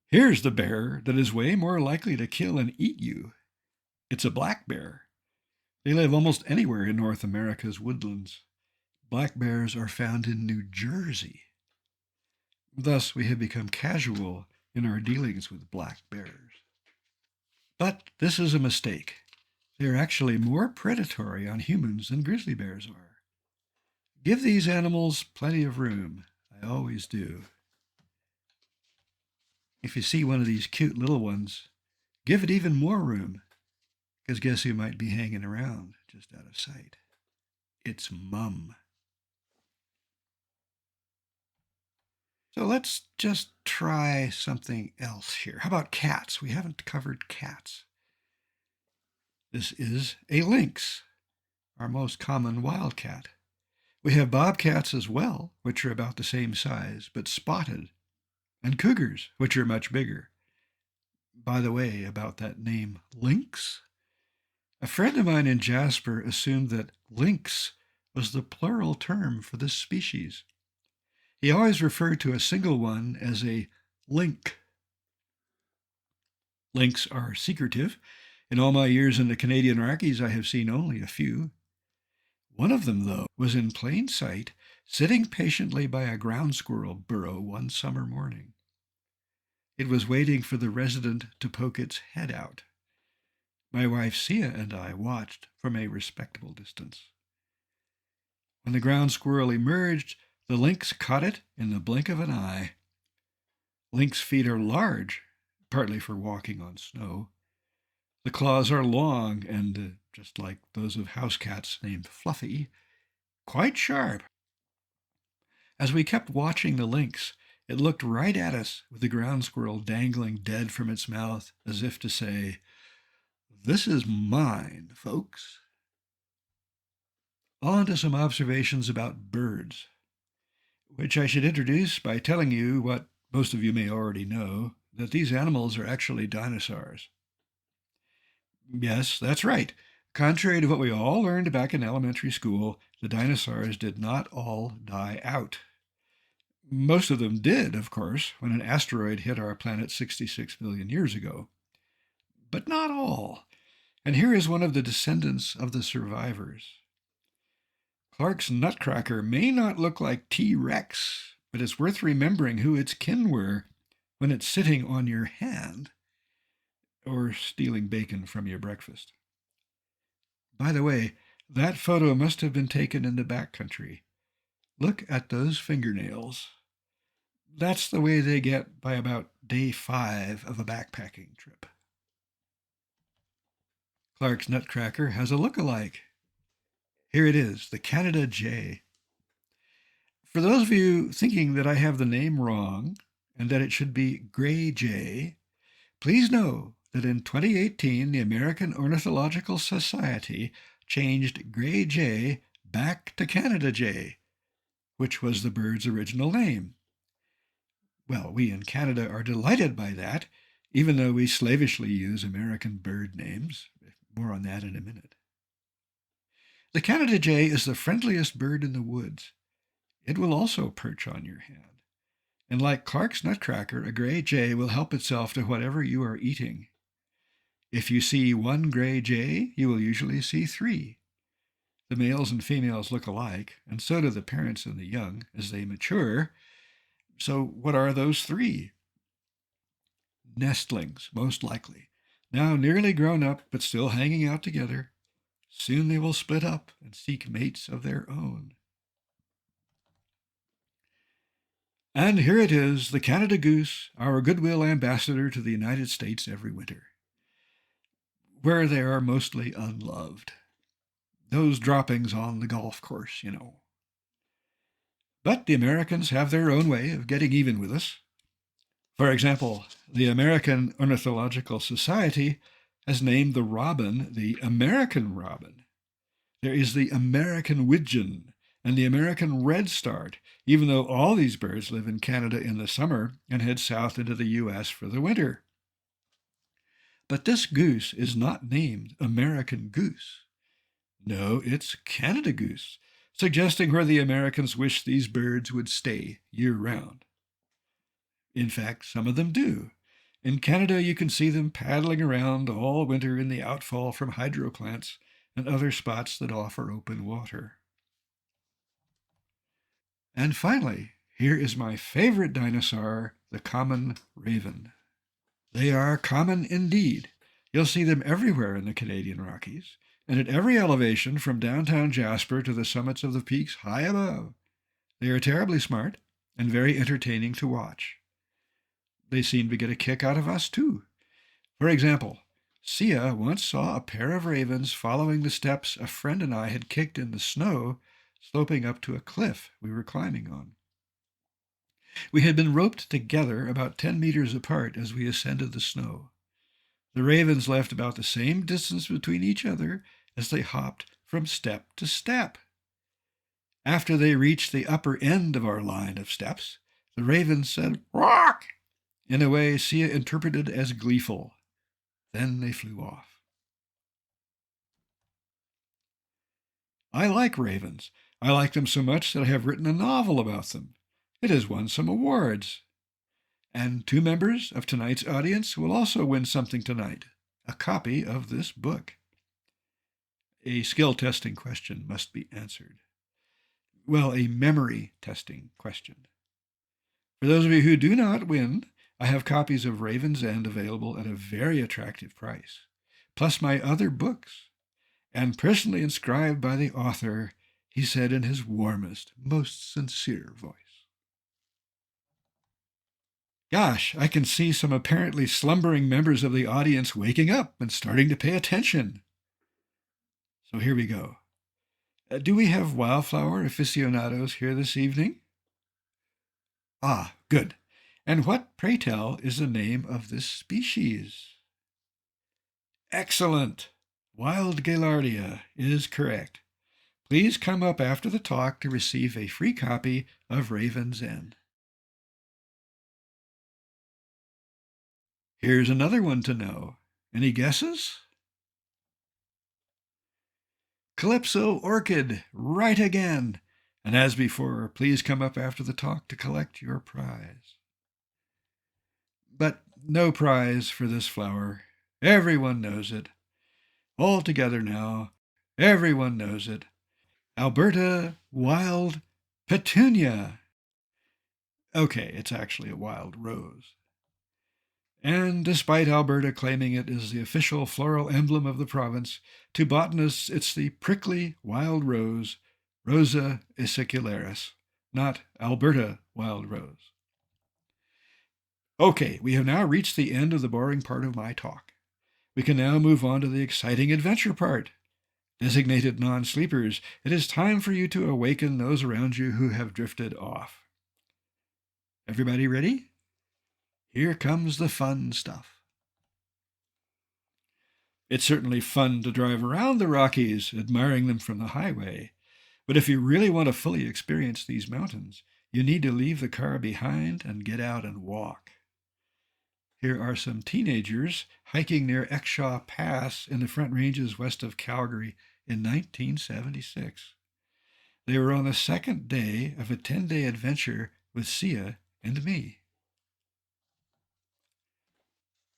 Here's the bear that is way more likely to kill and eat you. It's a black bear. They live almost anywhere in North America's woodlands. Black bears are found in New Jersey. Thus, we have become casual in our dealings with black bears. But this is a mistake. They are actually more predatory on humans than grizzly bears are. Give these animals plenty of room. I always do. If you see one of these cute little ones, give it even more room, because guess who might be hanging around just out of sight? It's Mum. So let's just try something else here. How about cats? We haven't covered cats. This is a lynx, our most common wildcat. We have bobcats as well, which are about the same size, but spotted and cougars, which are much bigger. By the way, about that name, lynx, a friend of mine in Jasper assumed that lynx was the plural term for this species. He always referred to a single one as a lynx. Lynx are secretive. In all my years in the Canadian Rockies, I have seen only a few. One of them, though, was in plain sight, sitting patiently by a ground squirrel burrow one summer morning. It was waiting for the resident to poke its head out. My wife Sia and I watched from a respectable distance. When the ground squirrel emerged, the lynx caught it in the blink of an eye. Lynx feet are large, partly for walking on snow. The claws are long and, just like those of house cats named Fluffy, quite sharp. As we kept watching the lynx, it looked right at us with the ground squirrel dangling dead from its mouth, as if to say, "This is mine, folks." On to some observations about birds, which I should introduce by telling you what most of you may already know, that these animals are actually dinosaurs. Yes, that's right. Contrary to what we all learned back in elementary school, the dinosaurs did not all die out. Most of them did, of course, when an asteroid hit our planet 66 million years ago. But not all. And here is one of the descendants of the survivors. Clark's nutcracker may not look like T-Rex, but it's worth remembering who its kin were when it's sitting on your hand or stealing bacon from your breakfast. By the way, that photo must have been taken in the backcountry. Look at those fingernails. That's the way they get by about day 5 of a backpacking trip. Clark's nutcracker has a look-alike. Here it is, the Canada jay. For those of you thinking that I have the name wrong and that it should be gray jay, please know that in 2018 the American Ornithological Society changed gray jay back to Canada jay, which was the bird's original name. Well, we in Canada are delighted by that, even though we slavishly use American bird names. More on that in a minute. The Canada jay is the friendliest bird in the woods. It will also perch on your hand. And like Clark's nutcracker, a gray jay will help itself to whatever you are eating. If you see one gray jay, you will usually see 3. The males and females look alike, and so do the parents and the young as they mature. So what are those 3? Nestlings, most likely. Now nearly grown up, but still hanging out together. Soon they will split up and seek mates of their own. And here it is, the Canada goose, our goodwill ambassador to the United States every winter, where they are mostly unloved. Those droppings on the golf course, you know. But the Americans have their own way of getting even with us. For example, the American Ornithological Society has named the robin the American robin. There is the American widgeon and the American redstart, even though all these birds live in Canada in the summer and head south into the U.S. for the winter. But this goose is not named American goose. No, it's Canada goose, suggesting where the Americans wish these birds would stay year-round. In fact, some of them do. In Canada, you can see them paddling around all winter in the outfall from hydro plants and other spots that offer open water. And finally, here is my favorite dinosaur, the common raven. They are common indeed. You'll see them everywhere in the Canadian Rockies, and at every elevation from downtown Jasper to the summits of the peaks high above. They are terribly smart and very entertaining to watch. They seem to get a kick out of us, too. For example, Sia once saw a pair of ravens following the steps a friend and I had kicked in the snow, sloping up to a cliff we were climbing on. We had been roped together about 10 meters apart as we ascended the snow. The ravens left about the same distance between each other as they hopped from step to step. After they reached the upper end of our line of steps, the ravens said, "Rock!" in a way Sia interpreted as gleeful. Then they flew off. I like ravens. I like them so much that I have written a novel about them. It has won some awards. And 2 members of tonight's audience will also win something tonight, a copy of this book. A skill testing question must be answered. Well, a memory testing question. For those of you who do not win, I have copies of Raven's End available at a very attractive price, plus my other books, and personally inscribed by the author, he said in his warmest, most sincere voice. Gosh, I can see some apparently slumbering members of the audience waking up and starting to pay attention. So here we go. Do we have wildflower aficionados here this evening? Ah, good. And what, pray tell, is the name of this species? Excellent. Wild Gaillardia is correct. Please come up after the talk to receive a free copy of Raven's End. Here's another one to know. Any guesses? Calypso orchid, right again. And as before, please come up after the talk to collect your prize. But no prize for this flower. Everyone knows it. All together now. Everyone knows it. Alberta wild petunia. Okay, it's actually a wild rose. And despite Alberta claiming it is the official floral emblem of the province, to botanists it's the prickly wild rose, Rosa acicularis, not Alberta wild rose. Okay, we have now reached the end of the boring part of my talk. We can now move on to the exciting adventure part. Designated non-sleepers, it is time for you to awaken those around you who have drifted off. Everybody ready? Here comes the fun stuff. It's certainly fun to drive around the Rockies, admiring them from the highway. But if you really want to fully experience these mountains, you need to leave the car behind and get out and walk. Here are some teenagers hiking near Exshaw Pass in the Front Ranges west of Calgary in 1976. They were on the second day of a 10-day adventure with Sia and me.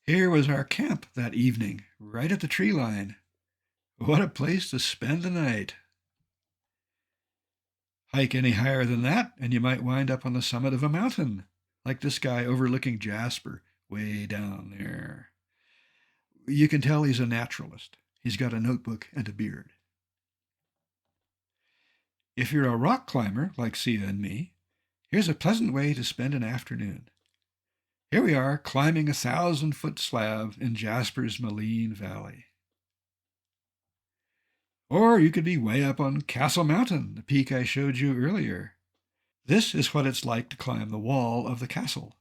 Here was our camp that evening, right at the tree line. What a place to spend the night. Hike any higher than that, and you might wind up on the summit of a mountain, like this guy overlooking Jasper, way down there. You can tell he's a naturalist. He's got a notebook and a beard. If you're a rock climber, like Sia and me, here's a pleasant way to spend an afternoon. Here we are, climbing a 1,000-foot slab in Jasper's Maligne Valley. Or you could be way up on Castle Mountain, the peak I showed you earlier. This is what it's like to climb the wall of the castle.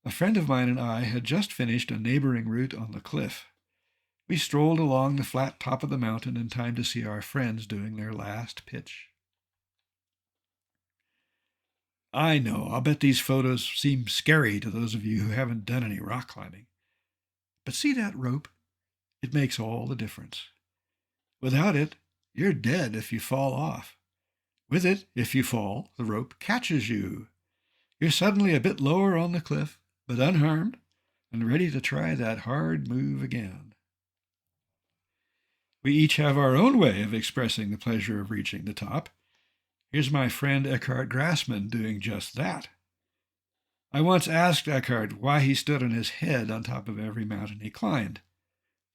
A friend of mine and I had just finished a neighboring route on the cliff. We strolled along the flat top of the mountain in time to see our friends doing their last pitch. I know, I'll bet these photos seem scary to those of you who haven't done any rock climbing. But see that rope? It makes all the difference. Without it, you're dead if you fall off. With it, if you fall, the rope catches you. You're suddenly a bit lower on the cliff, but unharmed and ready to try that hard move again. We each have our own way of expressing the pleasure of reaching the top. Here's my friend Eckhart Grassman doing just that. I once asked Eckhart why he stood on his head on top of every mountain he climbed.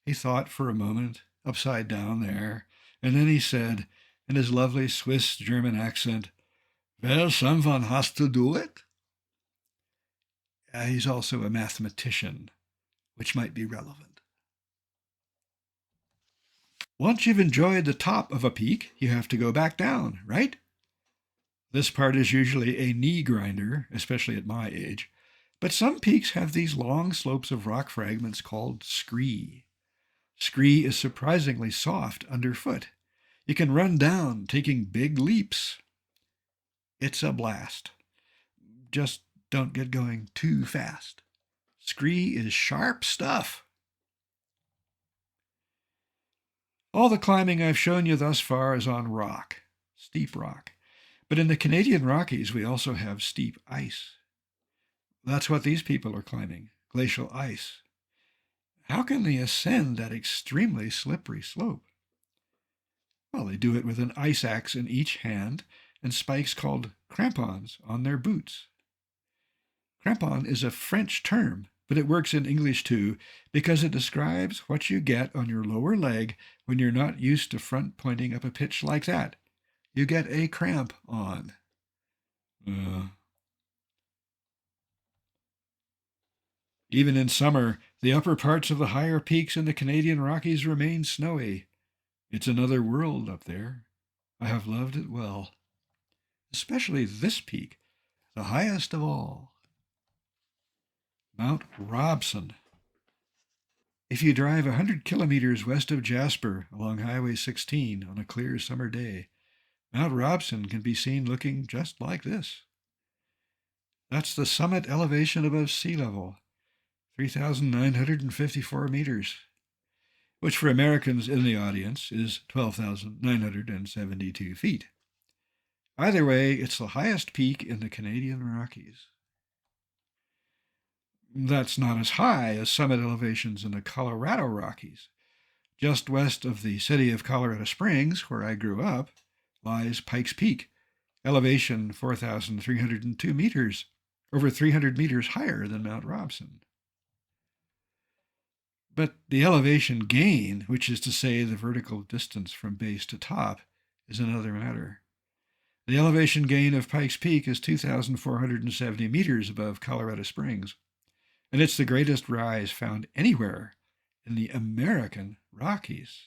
He thought for a moment, upside down there, and then he said, in his lovely Swiss-German accent, "Well, someone has to do it." He's also a mathematician, which might be relevant. Once you've enjoyed the top of a peak, you have to go back down, right? This part is usually a knee grinder, especially at my age, but some peaks have these long slopes of rock fragments called scree. Scree is surprisingly soft underfoot. You can run down, taking big leaps. It's a blast. Just don't get going too fast. Scree is sharp stuff. All the climbing I've shown you thus far is on rock, steep rock. But in the Canadian Rockies, we also have steep ice. That's what these people are climbing, glacial ice. How can they ascend that extremely slippery slope? Well, they do it with an ice axe in each hand and spikes called crampons on their boots. Crampon is a French term, but it works in English too because it describes what you get on your lower leg when you're not used to front pointing up a pitch like that. You get a cramp on. Even in summer, the upper parts of the higher peaks in the Canadian Rockies remain snowy. It's another world up there. I have loved it well. Especially this peak, the highest of all. Mount Robson. If you drive 100 kilometers west of Jasper along Highway 16 on a clear summer day, Mount Robson can be seen looking just like this. That's the summit elevation above sea level, 3,954 meters, which for Americans in the audience is 12,972 feet. Either way, it's the highest peak in the Canadian Rockies. That's not as high as summit elevations in the Colorado Rockies. Just west of the city of Colorado Springs, where I grew up, lies Pikes Peak, elevation 4,302 meters, over 300 meters higher than Mount Robson. But the elevation gain, which is to say the vertical distance from base to top, is another matter. The elevation gain of Pikes Peak is 2,470 meters above Colorado Springs, and it's the greatest rise found anywhere in the American Rockies.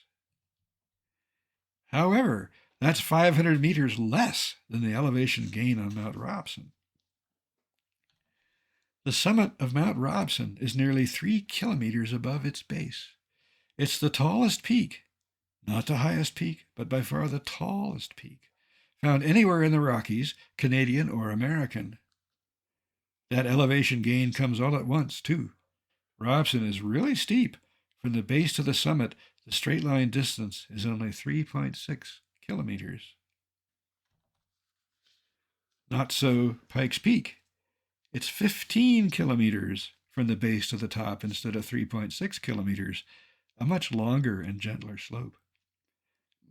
However, that's 500 meters less than the elevation gain on Mount Robson. The summit of Mount Robson is nearly 3 kilometers above its base. It's the tallest peak, not the highest peak, but by far the tallest peak, found anywhere in the Rockies, Canadian or American. That elevation gain comes all at once, too. Robson is really steep. From the base to the summit, the straight line distance is only 3.6 kilometers. Not so Pikes Peak. It's 15 kilometers from the base to the top instead of 3.6 kilometers, a much longer and gentler slope.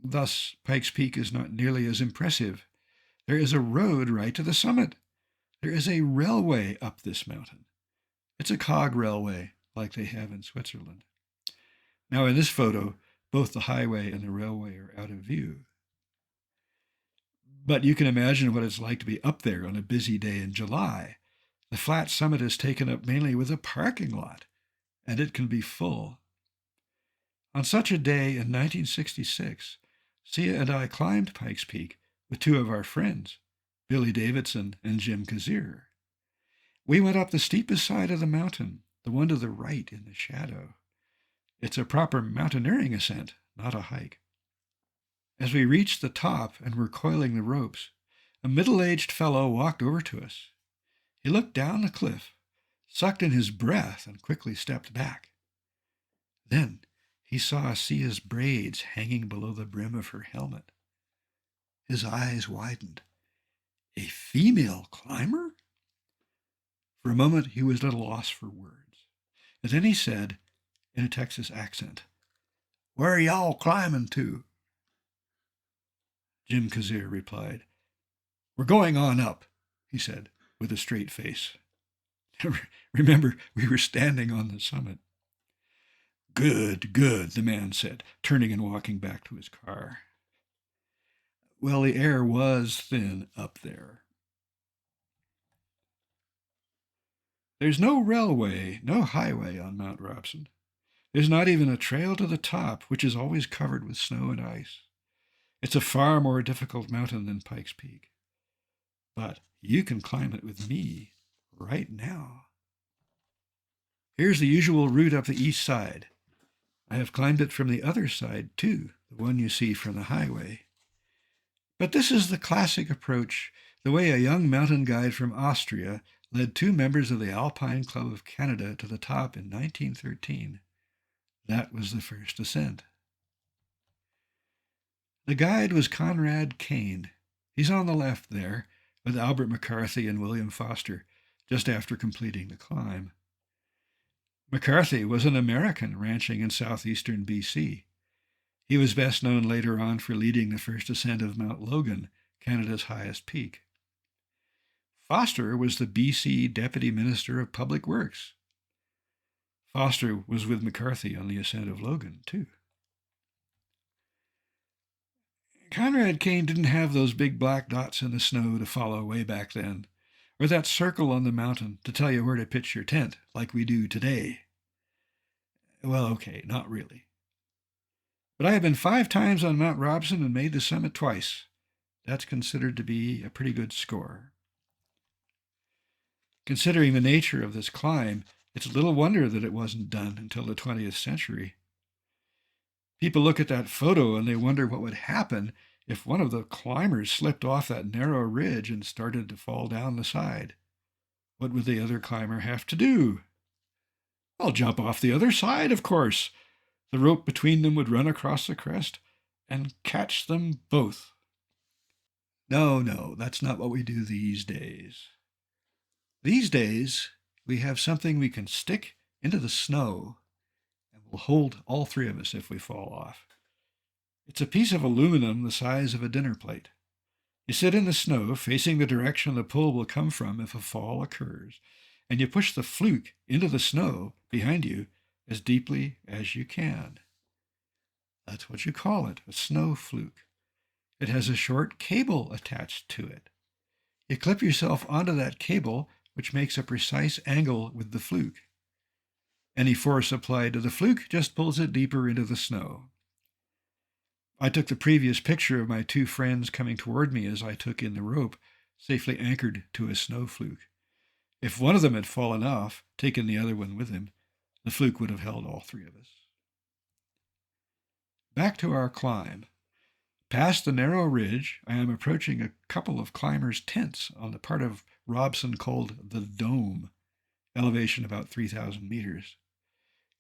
Thus, Pikes Peak is not nearly as impressive. There is a road right to the summit. There is a railway up this mountain. It's a cog railway, like they have in Switzerland. Now, in this photo, both the highway and the railway are out of view. But you can imagine what it's like to be up there on a busy day in July. The flat summit is taken up mainly with a parking lot, and it can be full. On such a day in 1966, Sia and I climbed Pikes Peak with two of our friends, Billy Davidson and Jim Kazir. We went up the steepest side of the mountain, the one to the right in the shadow. It's a proper mountaineering ascent, not a hike. As we reached the top and were coiling the ropes, a middle-aged fellow walked over to us. He looked down the cliff, sucked in his breath, and quickly stepped back. Then he saw Sia's braids hanging below the brim of her helmet. His eyes widened. A female climber? For a moment he was at a loss for words. And then he said, in a Texas accent, "Where are y'all climbing to?" Jim Kazir replied, "We're going on up," he said, with a straight face. Remember, we were standing on the summit. "Good, good," the man said, turning and walking back to his car. Well, the air was thin up there. There's no railway, no highway on Mount Robson. There's not even a trail to the top, which is always covered with snow and ice. It's a far more difficult mountain than Pikes Peak. But you can climb it with me right now. Here's the usual route up the east side. I have climbed it from the other side, too, the one you see from the highway. But this is the classic approach, the way a young mountain guide from Austria led 2 members of the Alpine Club of Canada to the top in 1913. That was the first ascent. The guide was Conrad Kane. He's on the left there, with Albert McCarthy and William Foster, just after completing the climb. McCarthy was an American ranching in southeastern BC. He was best known later on for leading the first ascent of Mount Logan, Canada's highest peak. Foster was the BC Deputy Minister of Public Works. Foster was with McCarthy on the ascent of Logan, too. Conrad Kane didn't have those big black dots in the snow to follow way back then, or that circle on the mountain to tell you where to pitch your tent, like we do today. Well, okay, not really. But I have been 5 times on Mount Robson and made the summit twice. That's considered to be a pretty good score. Considering the nature of this climb, it's little wonder that it wasn't done until the 20th century. People look at that photo and they wonder what would happen if one of the climbers slipped off that narrow ridge and started to fall down the side. What would the other climber have to do? Well, jump off the other side, of course. The rope between them would run across the crest and catch them both. No, that's not what we do these days. These days, we have something we can stick into the snow and will hold all 3 of us if we fall off. It's a piece of aluminum the size of a dinner plate. You sit in the snow facing the direction the pull will come from if a fall occurs, and you push the fluke into the snow behind you as deeply as you can. That's what you call it, a snow fluke. It has a short cable attached to it. You clip yourself onto that cable, which makes a precise angle with the fluke. Any force applied to the fluke just pulls it deeper into the snow. I took the previous picture of my 2 friends coming toward me as I took in the rope, safely anchored to a snow fluke. If one of them had fallen off, taken the other one with him, the fluke would have held all 3 of us. Back to our climb. Past the narrow ridge, I am approaching a couple of climbers' tents on the part of Robson called the Dome, elevation about 3,000 meters.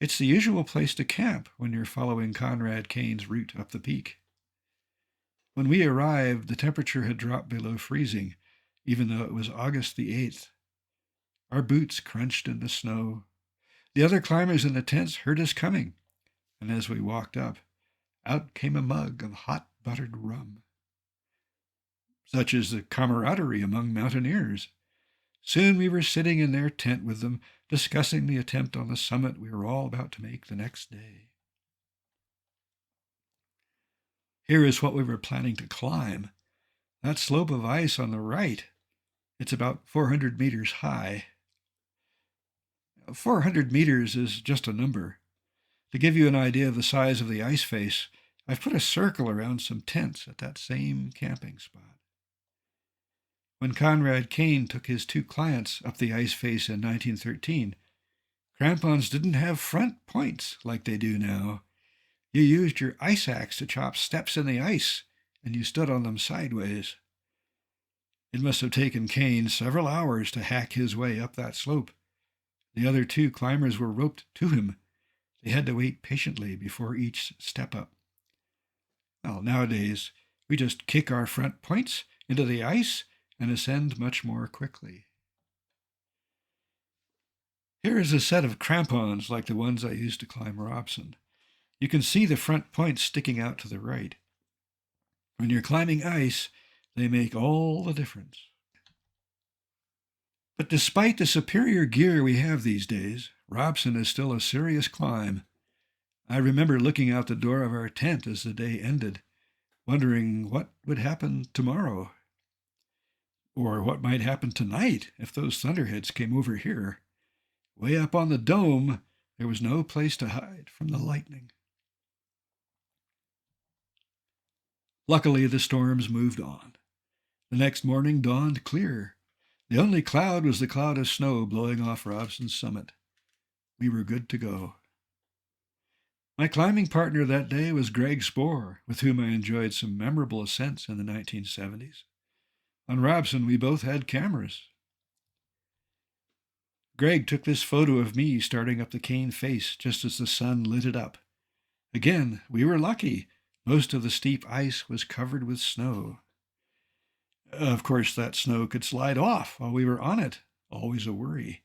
It's the usual place to camp when you're following Conrad Kane's route up the peak. When we arrived, the temperature had dropped below freezing, even though it was August the 8th. Our boots crunched in the snow. The other climbers in the tents heard us coming, and as we walked up, out came a mug of hot buttered rum. Such is the camaraderie among mountaineers. Soon we were sitting in their tent with them, discussing the attempt on the summit we were all about to make the next day. Here is what we were planning to climb. That slope of ice on the right, it's about 400 meters high. 400 meters is just a number. To give you an idea of the size of the ice face, I've put a circle around some tents at that same camping spot. When Conrad Kane took his 2 clients up the ice face in 1913, crampons didn't have front points like they do now. You used your ice axe to chop steps in the ice, and you stood on them sideways. It must have taken Kane several hours to hack his way up that slope. The other 2 climbers were roped to him. They had to wait patiently before each step up. Well, nowadays, we just kick our front points into the ice and ascend much more quickly. Here is a set of crampons like the ones I used to climb Robson. You can see the front points sticking out to the right. When you're climbing ice, they make all the difference. But despite the superior gear we have these days, Robson is still a serious climb. I remember looking out the door of our tent as the day ended, wondering what would happen tomorrow. Or what might happen tonight if those thunderheads came over here. Way up on the dome, there was no place to hide from the lightning. Luckily, the storms moved on. The next morning dawned clear. The only cloud was the cloud of snow blowing off Robson's summit. We were good to go. My climbing partner that day was Greg Spohr, with whom I enjoyed some memorable ascents in the 1970s. On Robson, we both had cameras. Greg took this photo of me starting up the cane face just as the sun lit it up. Again, we were lucky. Most of the steep ice was covered with snow. Of course, that snow could slide off while we were on it, always a worry.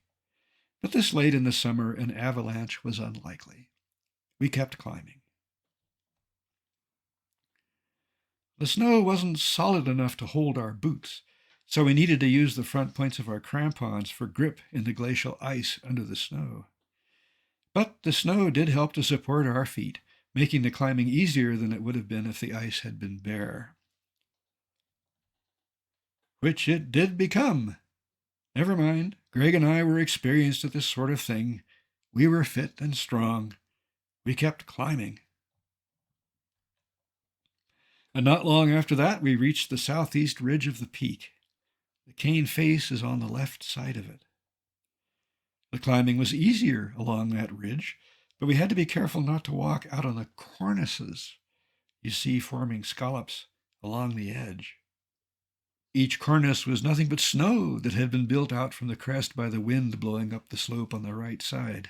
But this late in the summer, an avalanche was unlikely. We kept climbing. The snow wasn't solid enough to hold our boots, so we needed to use the front points of our crampons for grip in the glacial ice under the snow. But the snow did help to support our feet, making the climbing easier than it would have been if the ice had been bare. Which it did become. Never mind, Greg and I were experienced at this sort of thing. We were fit and strong. We kept climbing. And not long after that, we reached the southeast ridge of the peak. The cane face is on the left side of it. The climbing was easier along that ridge, but we had to be careful not to walk out on the cornices you see forming scallops along the edge. Each cornice was nothing but snow that had been built out from the crest by the wind blowing up the slope on the right side.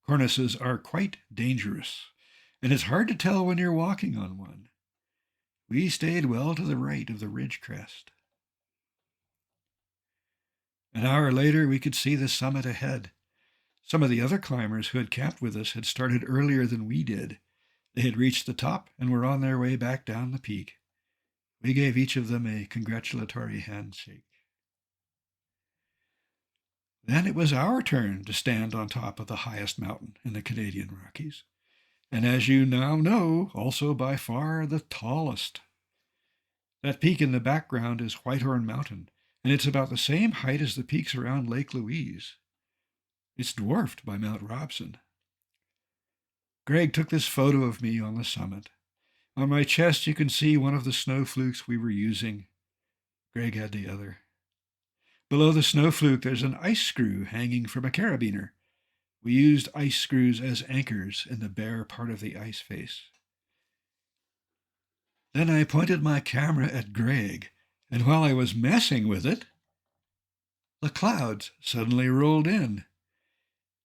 Cornices are quite dangerous, and it's hard to tell when you're walking on one. We stayed well to the right of the ridge crest. An hour later, we could see the summit ahead. Some of the other climbers who had camped with us had started earlier than we did. They had reached the top and were on their way back down the peak. We gave each of them a congratulatory handshake. Then it was our turn to stand on top of the highest mountain in the Canadian Rockies, and as you now know, also by far the tallest. That peak in the background is Whitehorn Mountain, and it's about the same height as the peaks around Lake Louise. It's dwarfed by Mount Robson. Greg took this photo of me on the summit. On my chest, you can see one of the snow flukes we were using. Greg had the other. Below the snow fluke, there's an ice screw hanging from a carabiner. We used ice screws as anchors in the bare part of the ice face. Then I pointed my camera at Greg, and while I was messing with it, the clouds suddenly rolled in.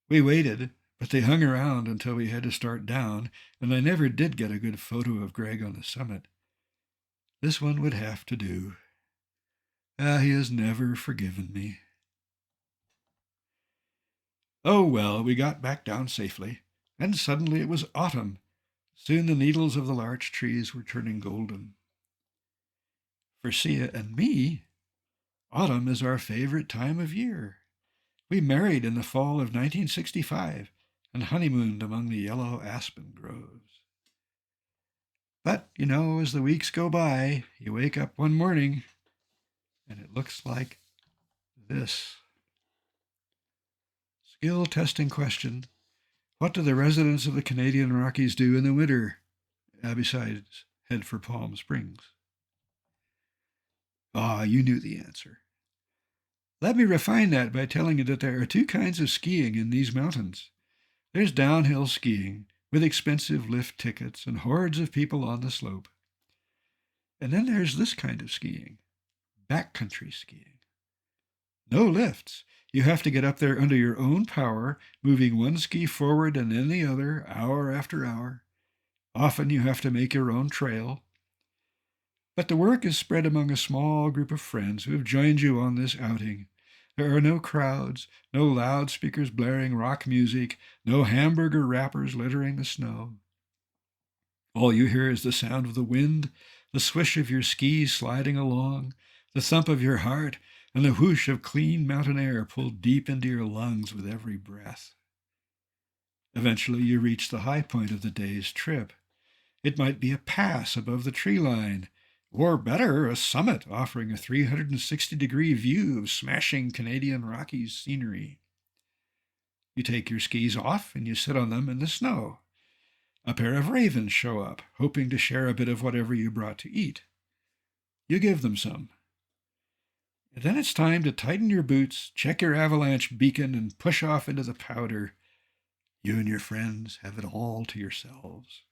We waited, but they hung around until we had to start down, and I never did get a good photo of Greg on the summit. This one would have to do. He has never forgiven me. Oh well, we got back down safely, and suddenly it was autumn. Soon the needles of the larch trees were turning golden. For Sia and me, autumn is our favorite time of year. We married in the fall of 1965 and honeymooned among the yellow aspen groves. But, as the weeks go by, you wake up one morning and it looks like this. Skill testing question. What do the residents of the Canadian Rockies do in the winter, besides head for Palm Springs? You knew the answer. Let me refine that by telling you that there are two kinds of skiing in these mountains. There's downhill skiing, with expensive lift tickets and hordes of people on the slope. And then there's this kind of skiing, backcountry skiing. No lifts. You have to get up there under your own power, moving one ski forward and then the other, hour after hour. Often you have to make your own trail. But the work is spread among a small group of friends who have joined you on this outing. There are no crowds, no loudspeakers blaring rock music, no hamburger wrappers littering the snow. All you hear is the sound of the wind, the swish of your skis sliding along, the thump of your heart, and the whoosh of clean mountain air pulled deep into your lungs with every breath. Eventually you reach the high point of the day's trip. It might be a pass above the tree line, or better, a summit offering a 360-degree view of smashing Canadian Rockies scenery. You take your skis off and you sit on them in the snow. A pair of ravens show up, hoping to share a bit of whatever you brought to eat. You give them some. And then it's time to tighten your boots, check your avalanche beacon, and push off into the powder. You and your friends have it all to yourselves.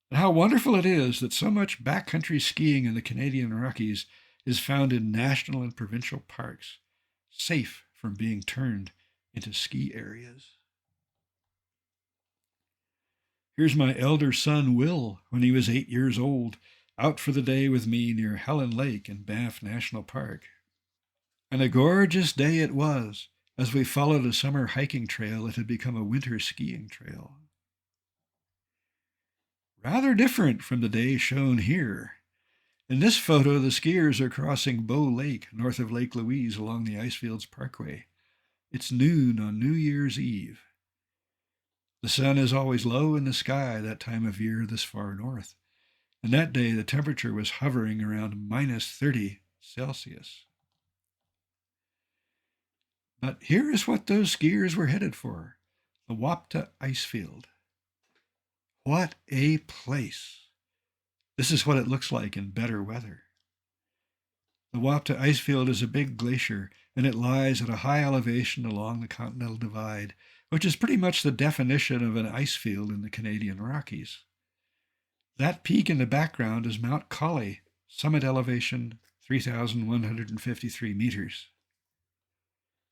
And how wonderful it is that so much backcountry skiing in the Canadian Rockies is found in national and provincial parks, safe from being turned into ski areas. Here's my elder son, Will, when he was 8 years old, out for the day with me near Helen Lake in Banff National Park. And a gorgeous day it was, as we followed a summer hiking trail that had become a winter skiing trail. Rather different from the day shown here. In this photo, the skiers are crossing Bow Lake, north of Lake Louise, along the Icefields Parkway. It's noon on New Year's Eve. The sun is always low in the sky that time of year this far north, and that day the temperature was hovering around minus 30 Celsius. But here is what those skiers were headed for, the Wapta Icefield. What a place! This is what it looks like in better weather. The Wapta Icefield is a big glacier, and it lies at a high elevation along the Continental Divide, which is pretty much the definition of an ice field in the Canadian Rockies. That peak in the background is Mount Collie, summit elevation 3,153 meters.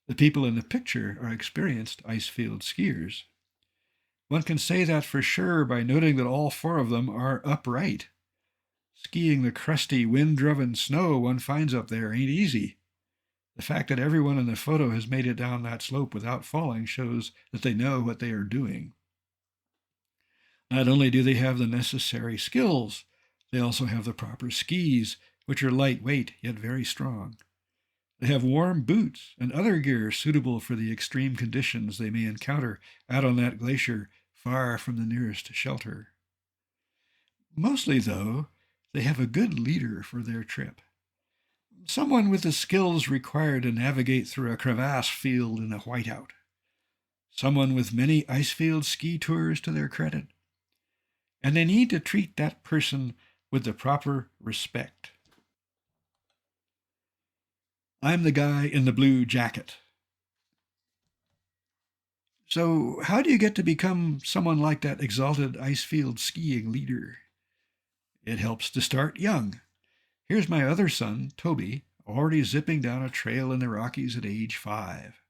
The people in the picture are experienced icefield skiers. One can say that for sure by noting that all four of them are upright. Skiing the crusty, wind-driven snow one finds up there ain't easy. The fact that everyone in the photo has made it down that slope without falling shows that they know what they are doing. Not only do they have the necessary skills, they also have the proper skis, which are lightweight yet very strong. They have warm boots and other gear suitable for the extreme conditions they may encounter out on that glacier far from the nearest shelter. Mostly, though, they have a good leader for their trip. Someone with the skills required to navigate through a crevasse field in a whiteout. Someone with many icefield ski tours to their credit. And they need to treat that person with the proper respect. I'm the guy in the blue jacket. So how do you get to become someone like that exalted icefield skiing leader? It helps to start young. Here's my other son, Toby, already zipping down a trail in the Rockies at age 5.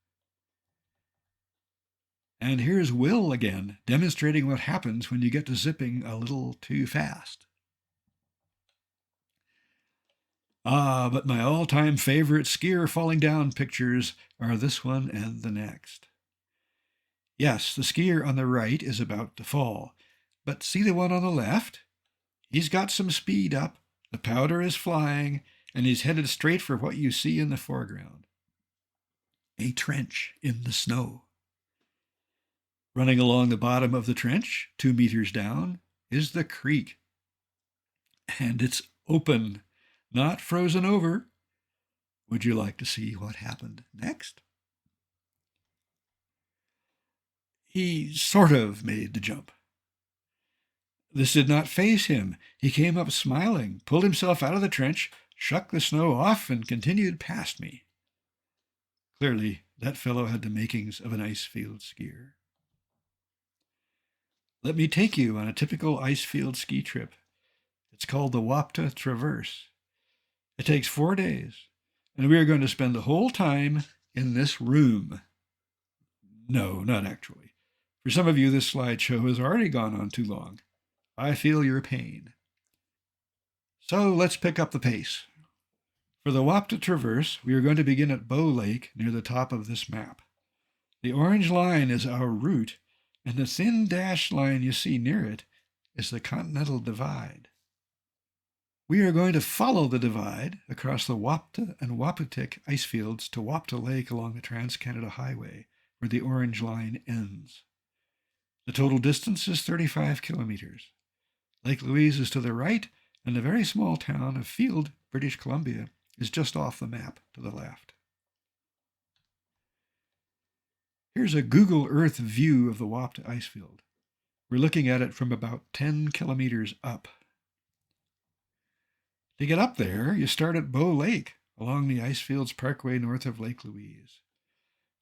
And here's Will again, demonstrating what happens when you get to zipping a little too fast. But my all-time favorite skier falling down pictures are this one and the next. Yes, the skier on the right is about to fall, but see the one on the left? He's got some speed up, the powder is flying, and he's headed straight for what you see in the foreground. A trench in the snow. Running along the bottom of the trench, 2 meters down, is the creek. And it's open, not frozen over. Would you like to see what happened next? He sort of made the jump. This did not faze him. He came up smiling, pulled himself out of the trench, shook the snow off, and continued past me. Clearly, that fellow had the makings of an icefield skier. Let me take you on a typical icefield ski trip. It's called the Wapta Traverse. It takes 4 days, and we are going to spend the whole time in this room. No, not actually. For some of you, this slideshow has already gone on too long. I feel your pain. So let's pick up the pace. For the Wapta Traverse, we are going to begin at Bow Lake near the top of this map. The orange line is our route, and the thin dashed line you see near it is the Continental Divide. We are going to follow the divide across the Wapta and Waputink icefields to Wapta Lake along the Trans-Canada Highway, where the orange line ends. The total distance is 35 kilometers. Lake Louise is to the right, and the very small town of Field, British Columbia, is just off the map to the left. Here's a Google Earth view of the Wapta icefield. We're looking at it from about 10 kilometers up. To get up there, you start at Bow Lake, along the Icefields Parkway north of Lake Louise.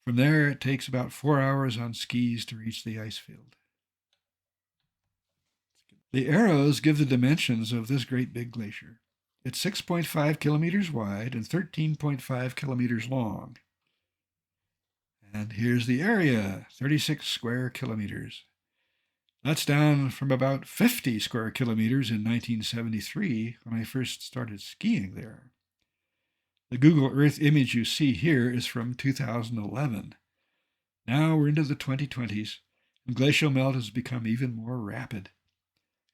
From there, it takes about 4 hours on skis to reach the icefield. The arrows give the dimensions of this great big glacier. It's 6.5 kilometers wide and 13.5 kilometers long. And here's the area, 36 square kilometers. That's down from about 50 square kilometers in 1973 when I first started skiing there. The Google Earth image you see here is from 2011. Now we're into the 2020s, and glacial melt has become even more rapid.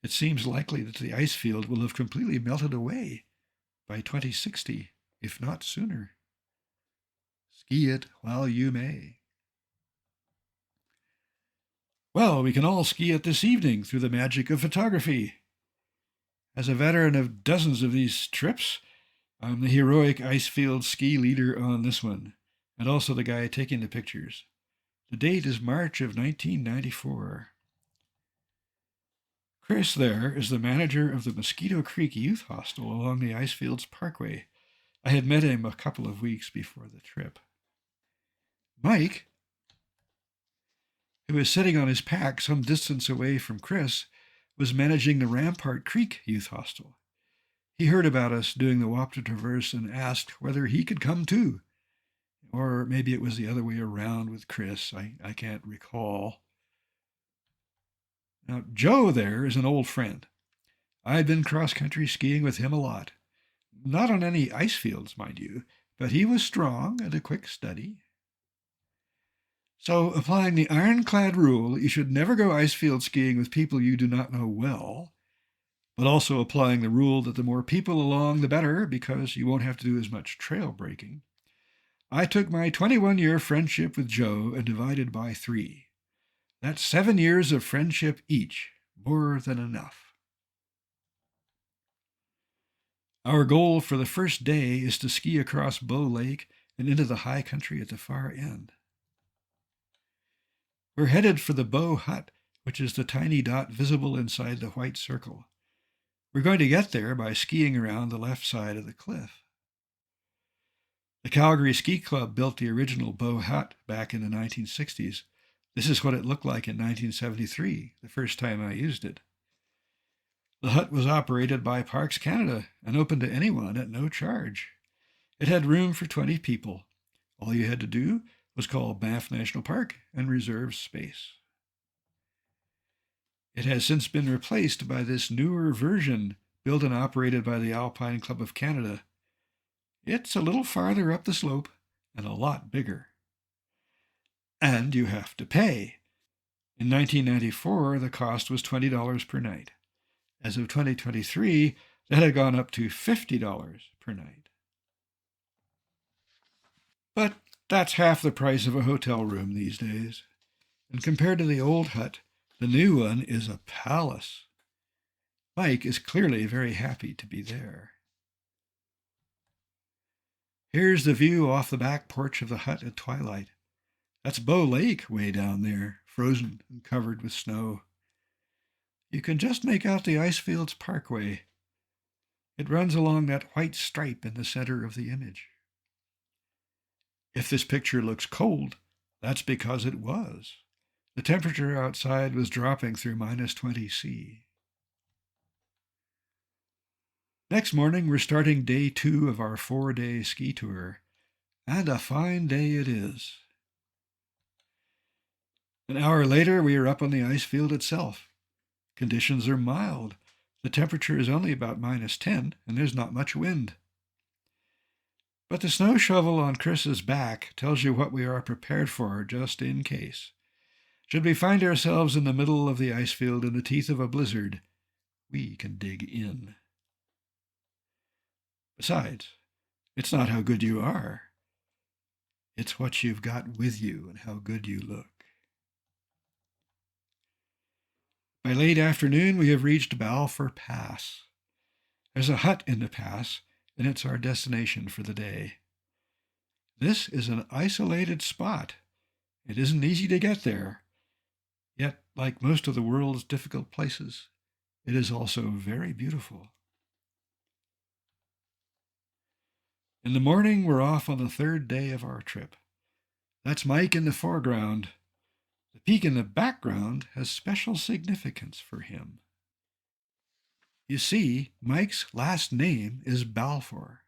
It seems likely that the ice field will have completely melted away by 2060, if not sooner. Ski it while you may. Well, we can all ski it this evening through the magic of photography. As a veteran of dozens of these trips, I'm the heroic icefield ski leader on this one, and also the guy taking the pictures. The date is March of 1994. Chris there is the manager of the Mosquito Creek Youth Hostel along the Icefields Parkway. I had met him a couple of weeks before the trip. Mike, who was sitting on his pack some distance away from Chris, was managing the Rampart Creek Youth Hostel. He heard about us doing the Wapta Traverse and asked whether he could come too. Or maybe it was the other way around with Chris. I can't recall. Now, Joe there is an old friend. I've been cross-country skiing with him a lot. Not on any ice fields, mind you, but he was strong and a quick study. So, applying the ironclad rule, you should never go icefield skiing with people you do not know well, but also applying the rule that the more people along, the better, because you won't have to do as much trail breaking, I took my 21-year friendship with Joe and divided by 3. That's 7 years of friendship each, more than enough. Our goal for the first day is to ski across Bow Lake and into the high country at the far end. We're headed for the Bow Hut, which is the tiny dot visible inside the white circle. We're going to get there by skiing around the left side of the cliff. The Calgary Ski Club built the original Bow Hut back in the 1960s. This is what it looked like in 1973, the first time I used it. The hut was operated by Parks Canada and open to anyone at no charge. It had room for 20 people. All you had to do was call Banff National Park and reserve space. It has since been replaced by this newer version built and operated by the Alpine Club of Canada. It's a little farther up the slope and a lot bigger. And you have to pay. In 1994, the cost was $20 per night. As of 2023, that had gone up to $50 per night. But that's half the price of a hotel room these days. And compared to the old hut, the new one is a palace. Mike is clearly very happy to be there. Here's the view off the back porch of the hut at twilight. That's Bow Lake way down there, frozen and covered with snow. You can just make out the Icefields Parkway. It runs along that white stripe in the center of the image. If this picture looks cold, that's because it was. The temperature outside was dropping through -20°C. Next morning, we're starting day 2 of our 4-day ski tour, and a fine day it is. An hour later, we are up on the ice field itself. Conditions are mild. The temperature is only about -10, and there's not much wind. But the snow shovel on Chris's back tells you what we are prepared for, just in case. Should we find ourselves in the middle of the ice field in the teeth of a blizzard, we can dig in. Besides, it's not how good you are. It's what you've got with you and how good you look. By late afternoon, we have reached Balfour Pass. There's a hut in the pass, and it's our destination for the day. This is an isolated spot. It isn't easy to get there. Yet, like most of the world's difficult places, it is also very beautiful. In the morning, we're off on the 3rd day of our trip. That's Mike in the foreground. The peak in the background has special significance for him. You see, Mike's last name is Balfour.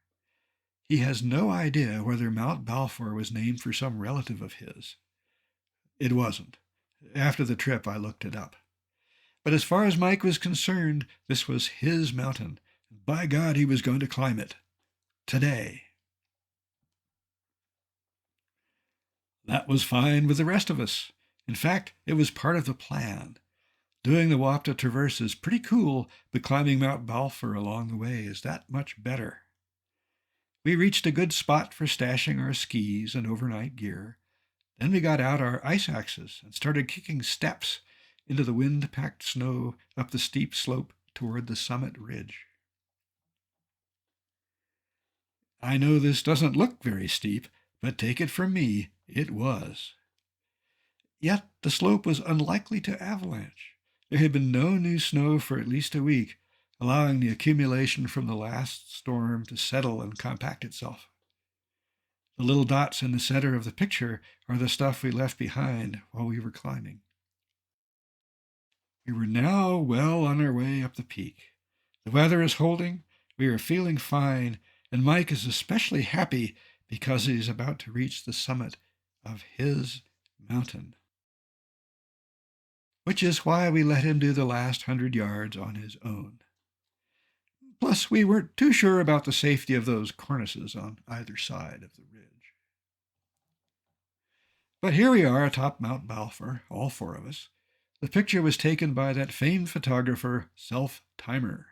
He has no idea whether Mount Balfour was named for some relative of his. It wasn't. After the trip, I looked it up. But as far as Mike was concerned, this was his mountain. By God, he was going to climb it. Today. That was fine with the rest of us. In fact, it was part of the plan. Doing the Wapta Traverse is pretty cool, but climbing Mount Balfour along the way is that much better. We reached a good spot for stashing our skis and overnight gear. Then we got out our ice axes and started kicking steps into the wind-packed snow up the steep slope toward the summit ridge. I know this doesn't look very steep, but take it from me, it was. Yet the slope was unlikely to avalanche. There had been no new snow for at least a week, allowing the accumulation from the last storm to settle and compact itself. The little dots in the center of the picture are the stuff we left behind while we were climbing. We were now well on our way up the peak. The weather is holding, we are feeling fine, and Mike is especially happy because he is about to reach the summit of his mountain. Which is why we let him do the last 100 yards on his own. Plus, we weren't too sure about the safety of those cornices on either side of the ridge. But here we are atop Mount Balfour, all four of us. The picture was taken by that famed photographer, Self-Timer.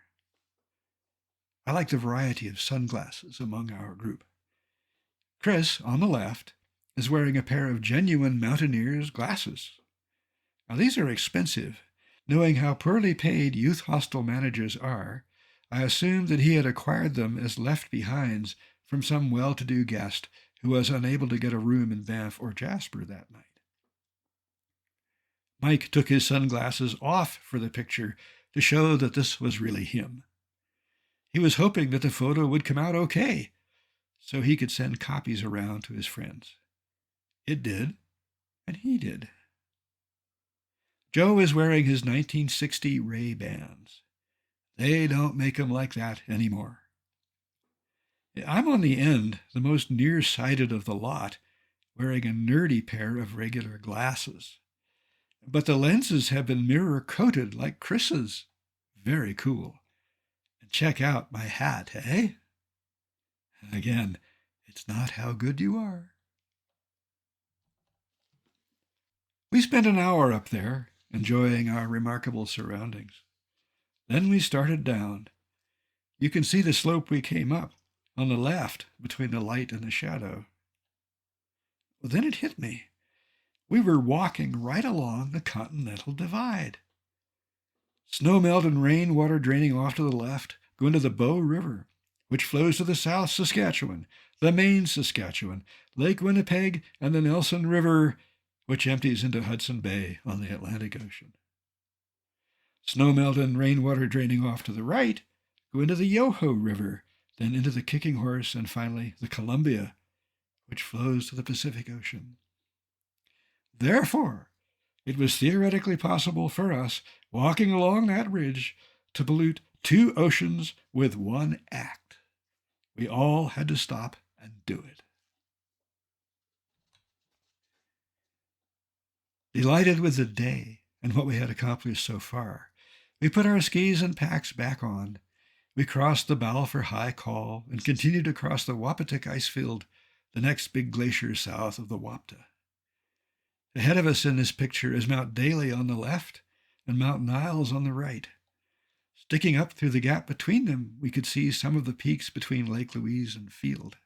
I like the variety of sunglasses among our group. Chris, on the left, is wearing a pair of genuine mountaineer's glasses. Now, these are expensive. Knowing how poorly paid youth hostel managers are, I assumed that he had acquired them as left-behinds from some well-to-do guest who was unable to get a room in Banff or Jasper that night. Mike took his sunglasses off for the picture to show that this was really him. He was hoping that the photo would come out okay, so he could send copies around to his friends. It did, and he did. Joe is wearing his 1960 Ray-Bans. They don't make them like that anymore. I'm on the end, the most nearsighted of the lot, wearing a nerdy pair of regular glasses. But the lenses have been mirror-coated like Chris's. Very cool. And check out my hat, eh? Again, it's not how good you are. We spent an hour up there, enjoying our remarkable surroundings. Then we started down. You can see the slope we came up, on the left, between the light and the shadow. Well, then it hit me. We were walking right along the Continental Divide. Snowmelt and rainwater draining off to the left go into the Bow River, which flows to the South Saskatchewan, the main Saskatchewan, Lake Winnipeg, and the Nelson River, which empties into Hudson Bay on the Atlantic Ocean. Snowmelt and rainwater draining off to the right go into the Yoho River, then into the Kicking Horse, and finally the Columbia, which flows to the Pacific Ocean. Therefore, it was theoretically possible for us, walking along that ridge, to pollute two oceans with one act. We all had to stop and do it. Delighted with the day and what we had accomplished so far, we put our skis and packs back on. We crossed the Balfour High Col and continued across the Wapatink Icefield, the next big glacier south of the Wapta. Ahead of us in this picture is Mount Daly on the left and Mount Niles on the right. Sticking up through the gap between them, we could see some of the peaks between Lake Louise and Field.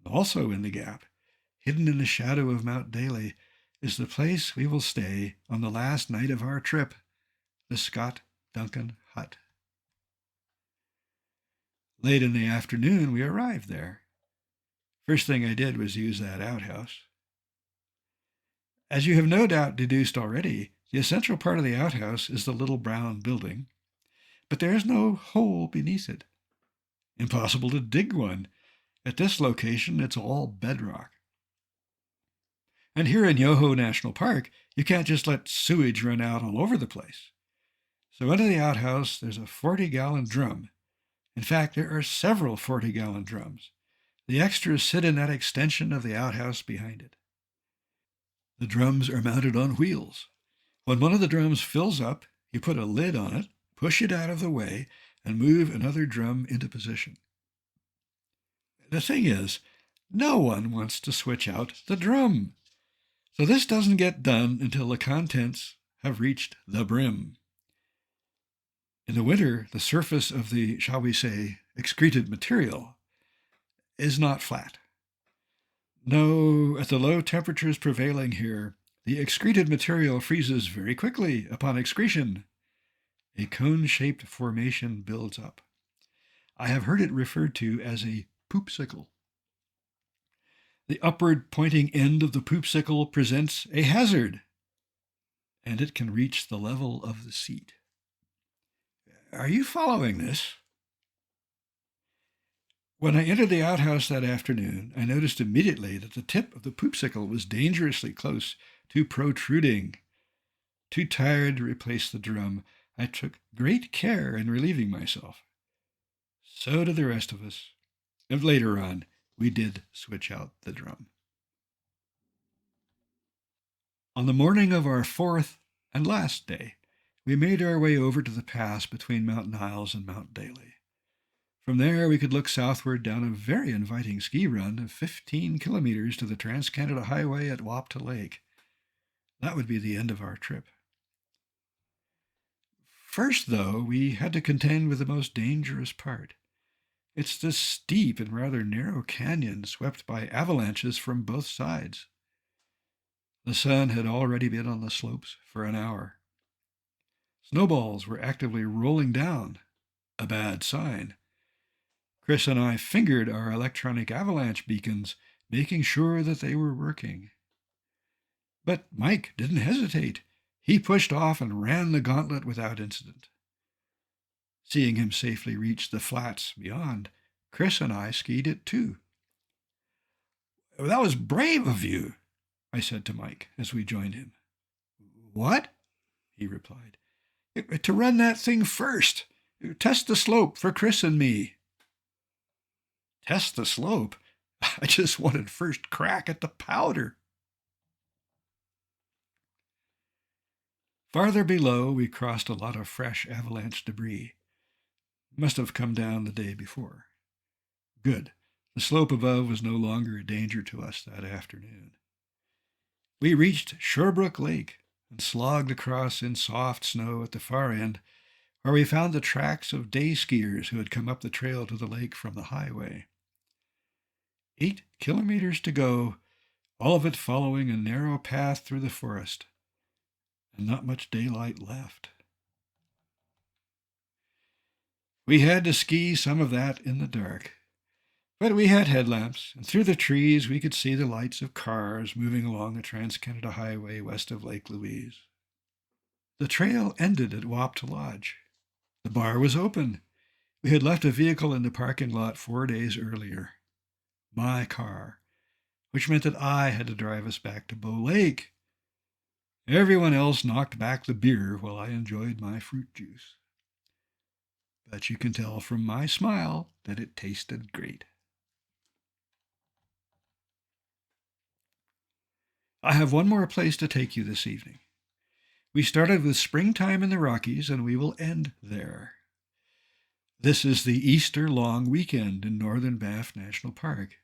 Also in the gap, hidden in the shadow of Mount Daly, is the place we will stay on the last night of our trip, the Scott Duncan Hut. Late in the afternoon, we arrived there. First thing I did was use that outhouse. As you have no doubt deduced already, the essential part of the outhouse is the little brown building, but there is no hole beneath it. Impossible to dig one. At this location, it's all bedrock. And here in Yoho National Park, you can't just let sewage run out all over the place. So under the outhouse, there's a 40-gallon drum. In fact, there are several 40-gallon drums, The extras sit in that extension of the outhouse behind it. The drums are mounted on wheels. When one of the drums fills up, you put a lid on it, push it out of the way, and move another drum into position. The thing is, no one wants to switch out the drum. So this doesn't get done until the contents have reached the brim. In the winter, the surface of the, shall we say, excreted material is not flat. No, at the low temperatures prevailing here, the excreted material freezes very quickly upon excretion. A cone-shaped formation builds up. I have heard it referred to as a poopsicle. The upward pointing end of the poopsicle presents a hazard, and it can reach the level of the seat. Are you following this? When I entered the outhouse that afternoon, I noticed immediately that the tip of the poopsicle was dangerously close to protruding. Too tired to replace the drum, I took great care in relieving myself. So did the rest of us. And later on, we did switch out the drum. On the morning of our fourth and last day, we made our way over to the pass between Mount Niles and Mount Daly. From there, we could look southward down a very inviting ski run of 15 kilometers to the Trans-Canada Highway at Wapta Lake. That would be the end of our trip. First, though, we had to contend with the most dangerous part. It's this steep and rather narrow canyon swept by avalanches from both sides. The sun had already been on the slopes for an hour. Snowballs were actively rolling down, a bad sign. Chris and I fingered our electronic avalanche beacons, making sure that they were working. But Mike didn't hesitate. He pushed off and ran the gauntlet without incident. Seeing him safely reach the flats beyond, Chris and I skied it too. "That was brave of you," I said to Mike as we joined him. "What?" he replied. "To run that thing first. Test the slope for Chris and me." Test the slope? I just wanted first crack at the powder. Farther below, we crossed a lot of fresh avalanche debris. Must have come down the day before. Good. The slope above was no longer a danger to us that afternoon. We reached Shorebrook Lake and slogged across in soft snow at the far end, where we found the tracks of day skiers who had come up the trail to the lake from the highway. 8 kilometers to go, all of it following a narrow path through the forest, and not much daylight left. We had to ski some of that in the dark, but we had headlamps, and through the trees we could see the lights of cars moving along the Trans-Canada Highway west of Lake Louise. The trail ended at Wapta Lodge. The bar was open. We had left a vehicle in the parking lot 4 days earlier. My car, which meant that I had to drive us back to Bow Lake. Everyone else knocked back the beer while I enjoyed my fruit juice. But you can tell from my smile that it tasted great. I have one more place to take you this evening. We started with springtime in the Rockies, and we will end there. This is the Easter long weekend in northern Banff National Park.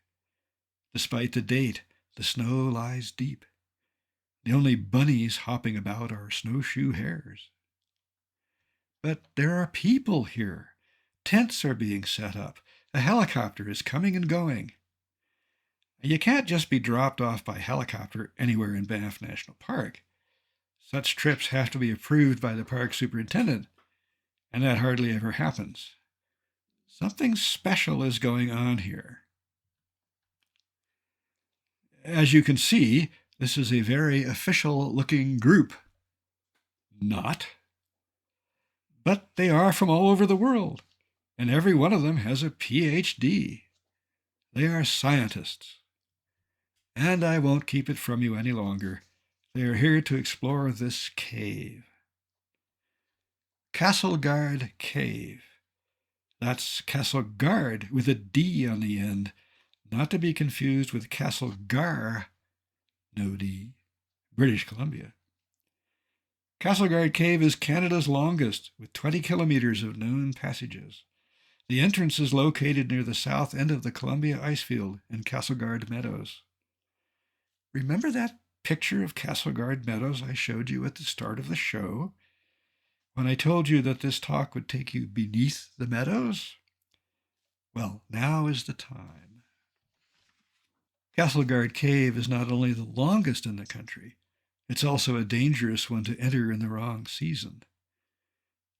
Despite the date, the snow lies deep. The only bunnies hopping about are snowshoe hares. But there are people here. Tents are being set up. A helicopter is coming and going. You can't just be dropped off by helicopter anywhere in Banff National Park. Such trips have to be approved by the park superintendent, and that hardly ever happens. Something special is going on here. As you can see, this is a very official-looking group. Not. But they are from all over the world, and every one of them has a PhD. They are scientists. And I won't keep it from you any longer. They are here to explore this cave. Gadd Cave. That's Gadd with a D on the end, not to be confused with Castle Gar, no D, British Columbia. Castleguard Cave is Canada's longest, with 20 kilometers of known passages. The entrance is located near the south end of the Columbia Icefield in Castleguard Meadows. Remember that picture of Castleguard Meadows I showed you at the start of the show, when I told you that this talk would take you beneath the meadows? Well, now is the time. Castleguard Cave is not only the longest in the country, it's also a dangerous one to enter in the wrong season.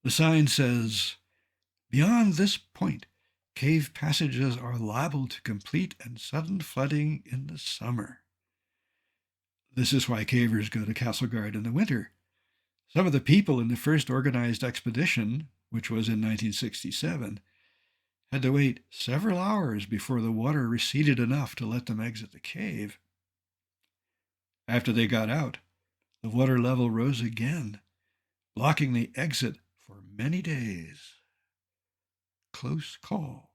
The sign says, "Beyond this point, cave passages are liable to complete and sudden flooding in the summer." This is why cavers go to Castleguard in the winter. Some of the people in the first organized expedition, which was in 1967, had to wait several hours before the water receded enough to let them exit the cave. After they got out, the water level rose again, blocking the exit for many days. Close call.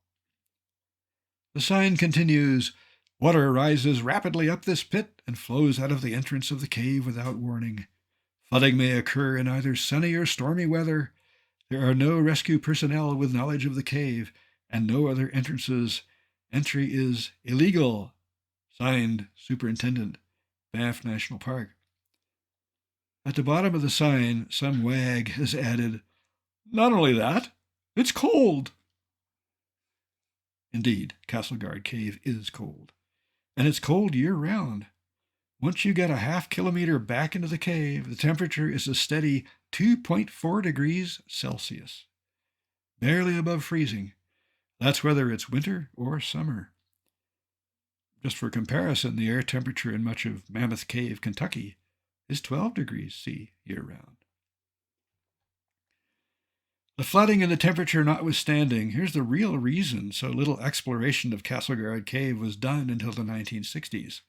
The sign continues, "Water rises rapidly up this pit and flows out of the entrance of the cave without warning. Flooding may occur in either sunny or stormy weather. There are no rescue personnel with knowledge of the cave and no other entrances. Entry is illegal. Signed, Superintendent, Banff National Park." At the bottom of the sign, some wag has added, "Not only that, it's cold." Indeed, Castleguard Cave is cold, and it's cold year-round. Once you get a half-kilometer back into the cave, the temperature is a steady 2.4 degrees Celsius, barely above freezing. That's whether it's winter or summer. Just for comparison, the air temperature in much of Mammoth Cave, Kentucky, is 12 degrees C year-round. The flooding and the temperature notwithstanding, here's the real reason so little exploration of Castleguard Cave was done until the 1960s.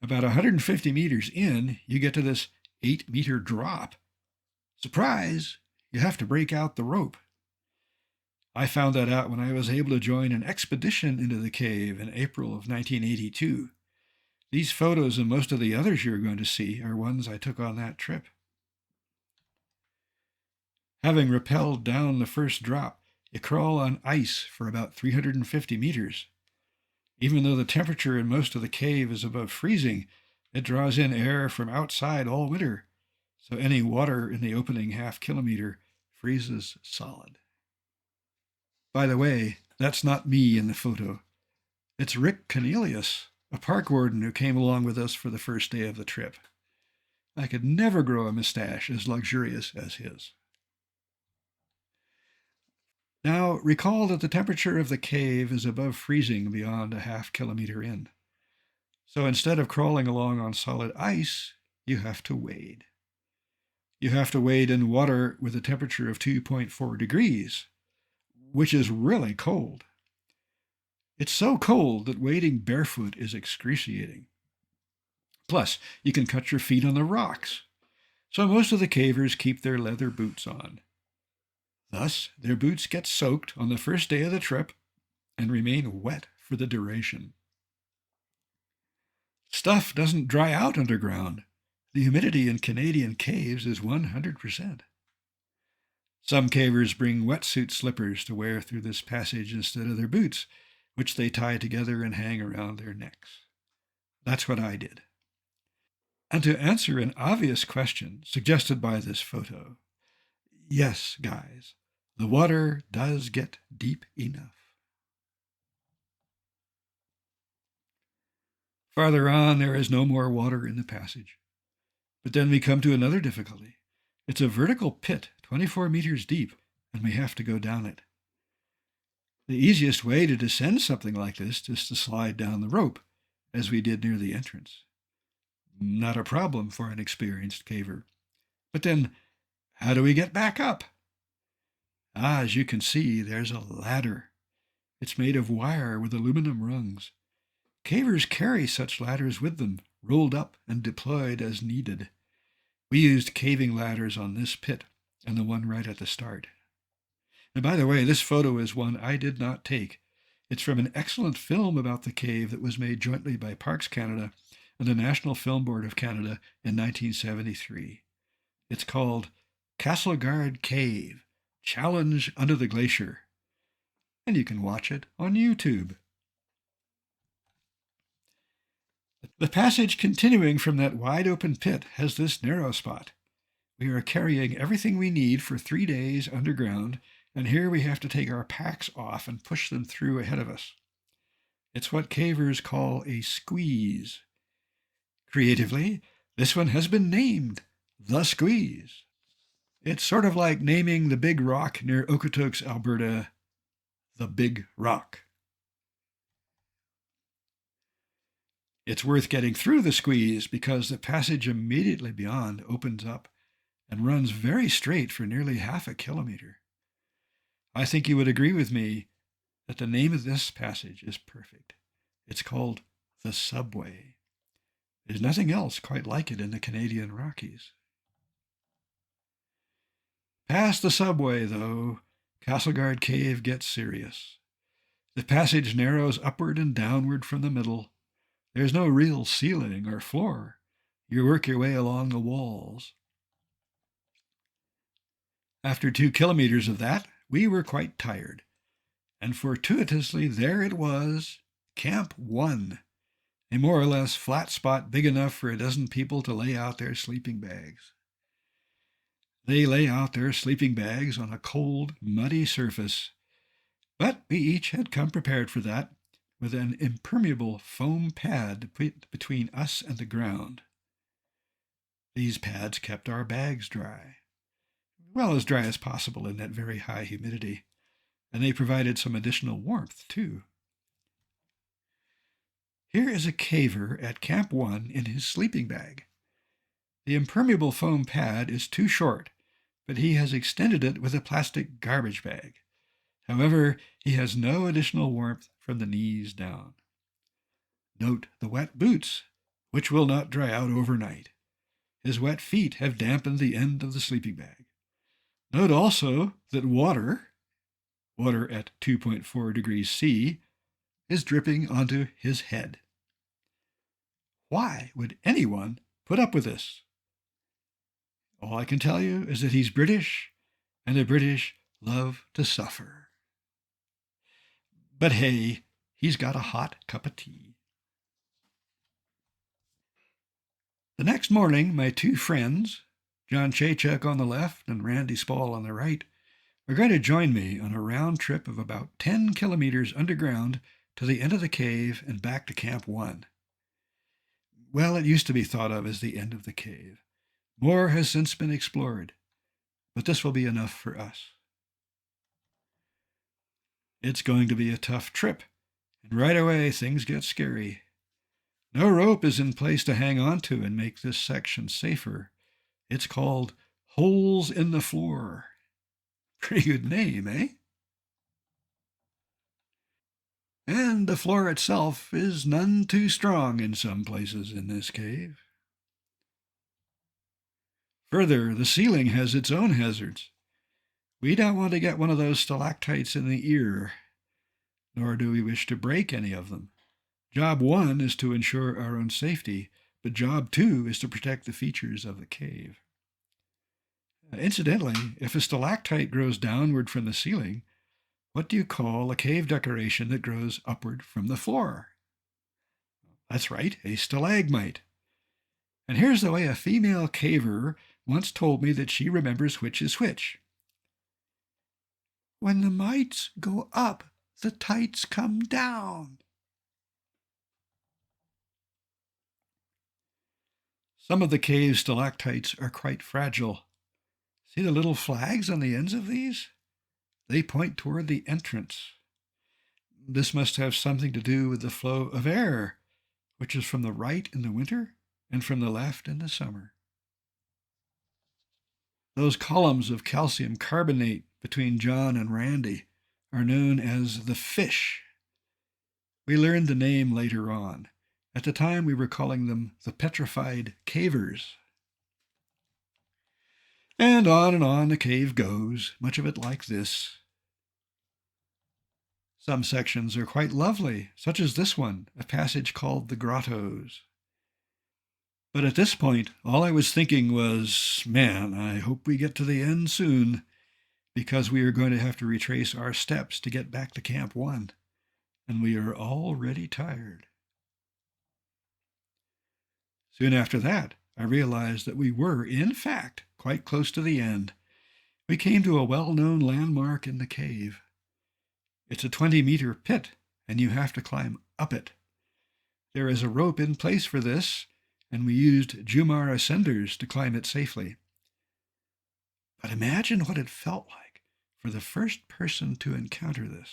About 150 meters in, you get to this 8-meter drop. Surprise! You have to break out the rope. I found that out when I was able to join an expedition into the cave in April of 1982. These photos and most of the others you're going to see are ones I took on that trip. Having rappelled down the first drop, you crawl on ice for about 350 meters. Even though the temperature in most of the cave is above freezing, it draws in air from outside all winter, so any water in the opening half-kilometer freezes solid. By the way, that's not me in the photo. It's Rick Cornelius, a park warden who came along with us for the first day of the trip. I could never grow a mustache as luxurious as his. Now, recall that the temperature of the cave is above freezing beyond a half-kilometer in. So instead of crawling along on solid ice, you have to wade. You have to wade in water with a temperature of 2.4 degrees, which is really cold. It's so cold that wading barefoot is excruciating. Plus, you can cut your feet on the rocks. So most of the cavers keep their leather boots on. Thus, their boots get soaked on the first day of the trip and remain wet for the duration. Stuff doesn't dry out underground. The humidity in Canadian caves is 100%. Some cavers bring wetsuit slippers to wear through this passage instead of their boots, which they tie together and hang around their necks. That's what I did. And to answer an obvious question suggested by this photo, yes, guys, the water does get deep enough. Farther on, there is no more water in the passage. But then we come to another difficulty. It's a vertical pit, 24 meters deep, and we have to go down it. The easiest way to descend something like this is to slide down the rope, as we did near the entrance. Not a problem for an experienced caver. But then, how do we get back up? As you can see, there's a ladder. It's made of wire with aluminum rungs. Cavers carry such ladders with them, rolled up and deployed as needed. We used caving ladders on this pit and the one right at the start. And by the way, this photo is one I did not take. It's from an excellent film about the cave that was made jointly by Parks Canada and the National Film Board of Canada in 1973. It's called Castleguard Cave, Challenge Under the Glacier, and you can watch it on YouTube. The passage continuing from that wide-open pit has this narrow spot. We are carrying everything we need for 3 days underground, and here we have to take our packs off and push them through ahead of us. It's what cavers call a squeeze. Creatively, this one has been named The Squeeze. It's sort of like naming the big rock near Okotoks, Alberta, the Big Rock. It's worth getting through the squeeze because the passage immediately beyond opens up and runs very straight for nearly half a kilometer. I think you would agree with me that the name of this passage is perfect. It's called the Subway. There's nothing else quite like it in the Canadian Rockies. Past the subway, though, Castleguard Cave gets serious. The passage narrows upward and downward from the middle. There's no real ceiling or floor. You work your way along the walls. After 2 kilometers of that, we were quite tired. And fortuitously, there it was, Camp 1, a more or less flat spot big enough for a dozen people to lay out their sleeping bags. They lay out their sleeping bags on a cold, muddy surface, but we each had come prepared for that, with an impermeable foam pad between us and the ground. These pads kept our bags dry, well, as dry as possible in that very high humidity, and they provided some additional warmth, too. Here is a caver at Camp 1 in his sleeping bag. The impermeable foam pad is too short, but he has extended it with a plastic garbage bag. However, he has no additional warmth from the knees down. Note the wet boots, which will not dry out overnight. His wet feet have dampened the end of the sleeping bag. Note also that water at 2.4 degrees C, is dripping onto his head. Why would anyone put up with this? All I can tell you is that he's British, and the British love to suffer. But hey, he's got a hot cup of tea. The next morning, my 2 friends, John Chaychuk on the left and Randy Spall on the right, are going to join me on a round trip of about 10 kilometers underground to the end of the cave and back to Camp 1. Well, it used to be thought of as the end of the cave. More has since been explored, but this will be enough for us. It's going to be a tough trip, and right away things get scary. No rope is in place to hang on to and make this section safer. It's called Holes in the Floor. Pretty good name, eh? And the floor itself is none too strong in some places in this cave. Further, the ceiling has its own hazards. We don't want to get one of those stalactites in the ear, nor do we wish to break any of them. Job 1 is to ensure our own safety, but job 2 is to protect the features of the cave. Incidentally, if a stalactite grows downward from the ceiling, what do you call a cave decoration that grows upward from the floor? That's right, a stalagmite. And here's the way a female caver once told me that she remembers which is which. When the mites go up, the tights come down. Some of the cave stalactites are quite fragile. See the little flags on the ends of these? They point toward the entrance. This must have something to do with the flow of air, which is from the right in the winter and from the left in the summer. Those columns of calcium carbonate between John and Randy are known as the fish. We learned the name later on. At the time, we were calling them the petrified cavers. And on the cave goes, much of it like this. Some sections are quite lovely, such as this one, a passage called the Grottos. But at this point, all I was thinking was, man, I hope we get to the end soon, because we are going to have to retrace our steps to get back to Camp 1, and we are already tired. Soon after that, I realized that we were, in fact, quite close to the end. We came to a well-known landmark in the cave. It's a 20-meter pit, and you have to climb up it. There is a rope in place for this, and we used Jumar ascenders to climb it safely. But imagine what it felt like for the first person to encounter this.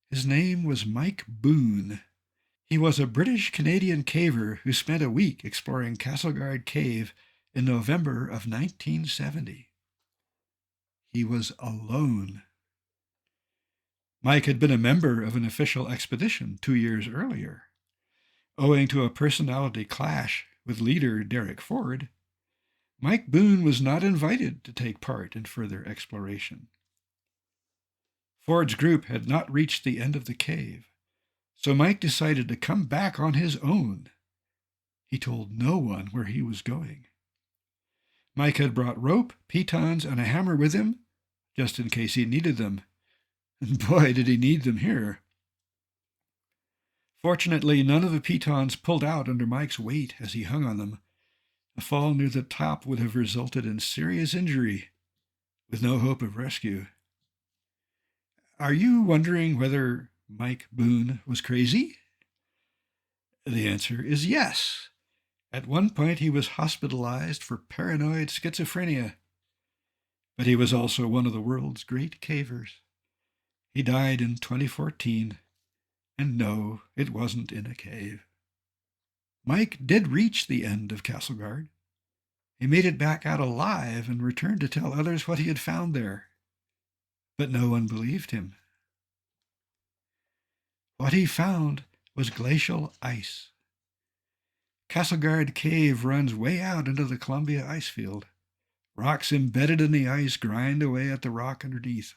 His name was Mike Boone. He was a British-Canadian caver who spent a week exploring Castleguard Cave in November of 1970. He was alone. Mike had been a member of an official expedition 2 years earlier. Owing to a personality clash with leader Derek Ford, Mike Boone was not invited to take part in further exploration. Ford's group had not reached the end of the cave, so Mike decided to come back on his own. He told no one where he was going. Mike had brought rope, pitons, and a hammer with him, just in case he needed them. And boy, did he need them here. Fortunately, none of the pitons pulled out under Mike's weight as he hung on them. A fall near the top would have resulted in serious injury, with no hope of rescue. Are you wondering whether Mike Boone was crazy? The answer is yes. At one point, he was hospitalized for paranoid schizophrenia. But he was also one of the world's great cavers. He died in 2014, and no, it wasn't in a cave. Mike did reach the end of Castleguard. He made it back out alive and returned to tell others what he had found there. But no one believed him. What he found was glacial ice. Castleguard Cave runs way out into the Columbia icefield. Rocks embedded in the ice grind away at the rock underneath.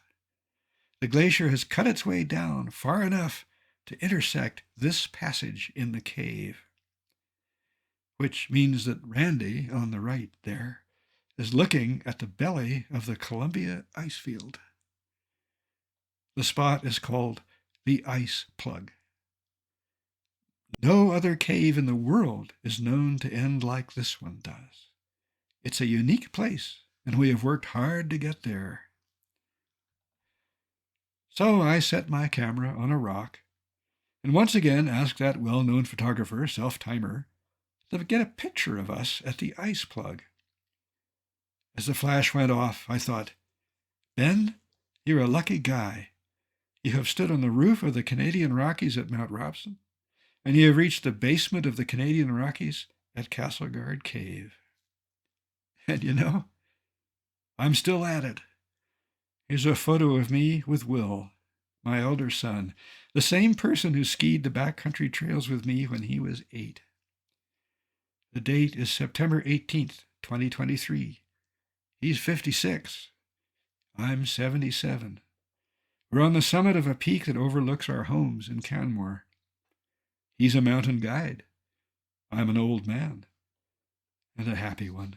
The glacier has cut its way down far enough to intersect this passage in the cave, which means that Randy, on the right there, is looking at the belly of the Columbia icefield. The spot is called the Ice Plug. No other cave in the world is known to end like this one does. It's a unique place, and we have worked hard to get there. So I set my camera on a rock, and once again asked that well-known photographer, Self-Timer, to get a picture of us at the ice plug. As the flash went off, I thought, Ben, you're a lucky guy. You have stood on the roof of the Canadian Rockies at Mount Robson, and you have reached the basement of the Canadian Rockies at Castleguard Cave. And you know, I'm still at it. Here's a photo of me with Will, my elder son, the same person who skied the backcountry trails with me when he was 8. The date is September 18th, 2023. He's 56. I'm 77. We're on the summit of a peak that overlooks our homes in Canmore. He's a mountain guide. I'm an old man, and a happy one.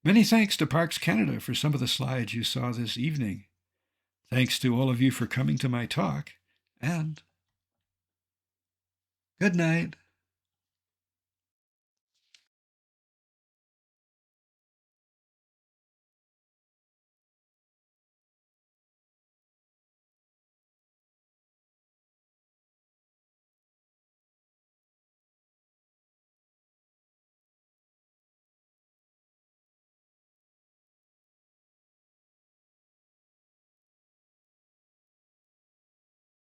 Many thanks to Parks Canada for some of the slides you saw this evening. Thanks to all of you for coming to my talk, and good night.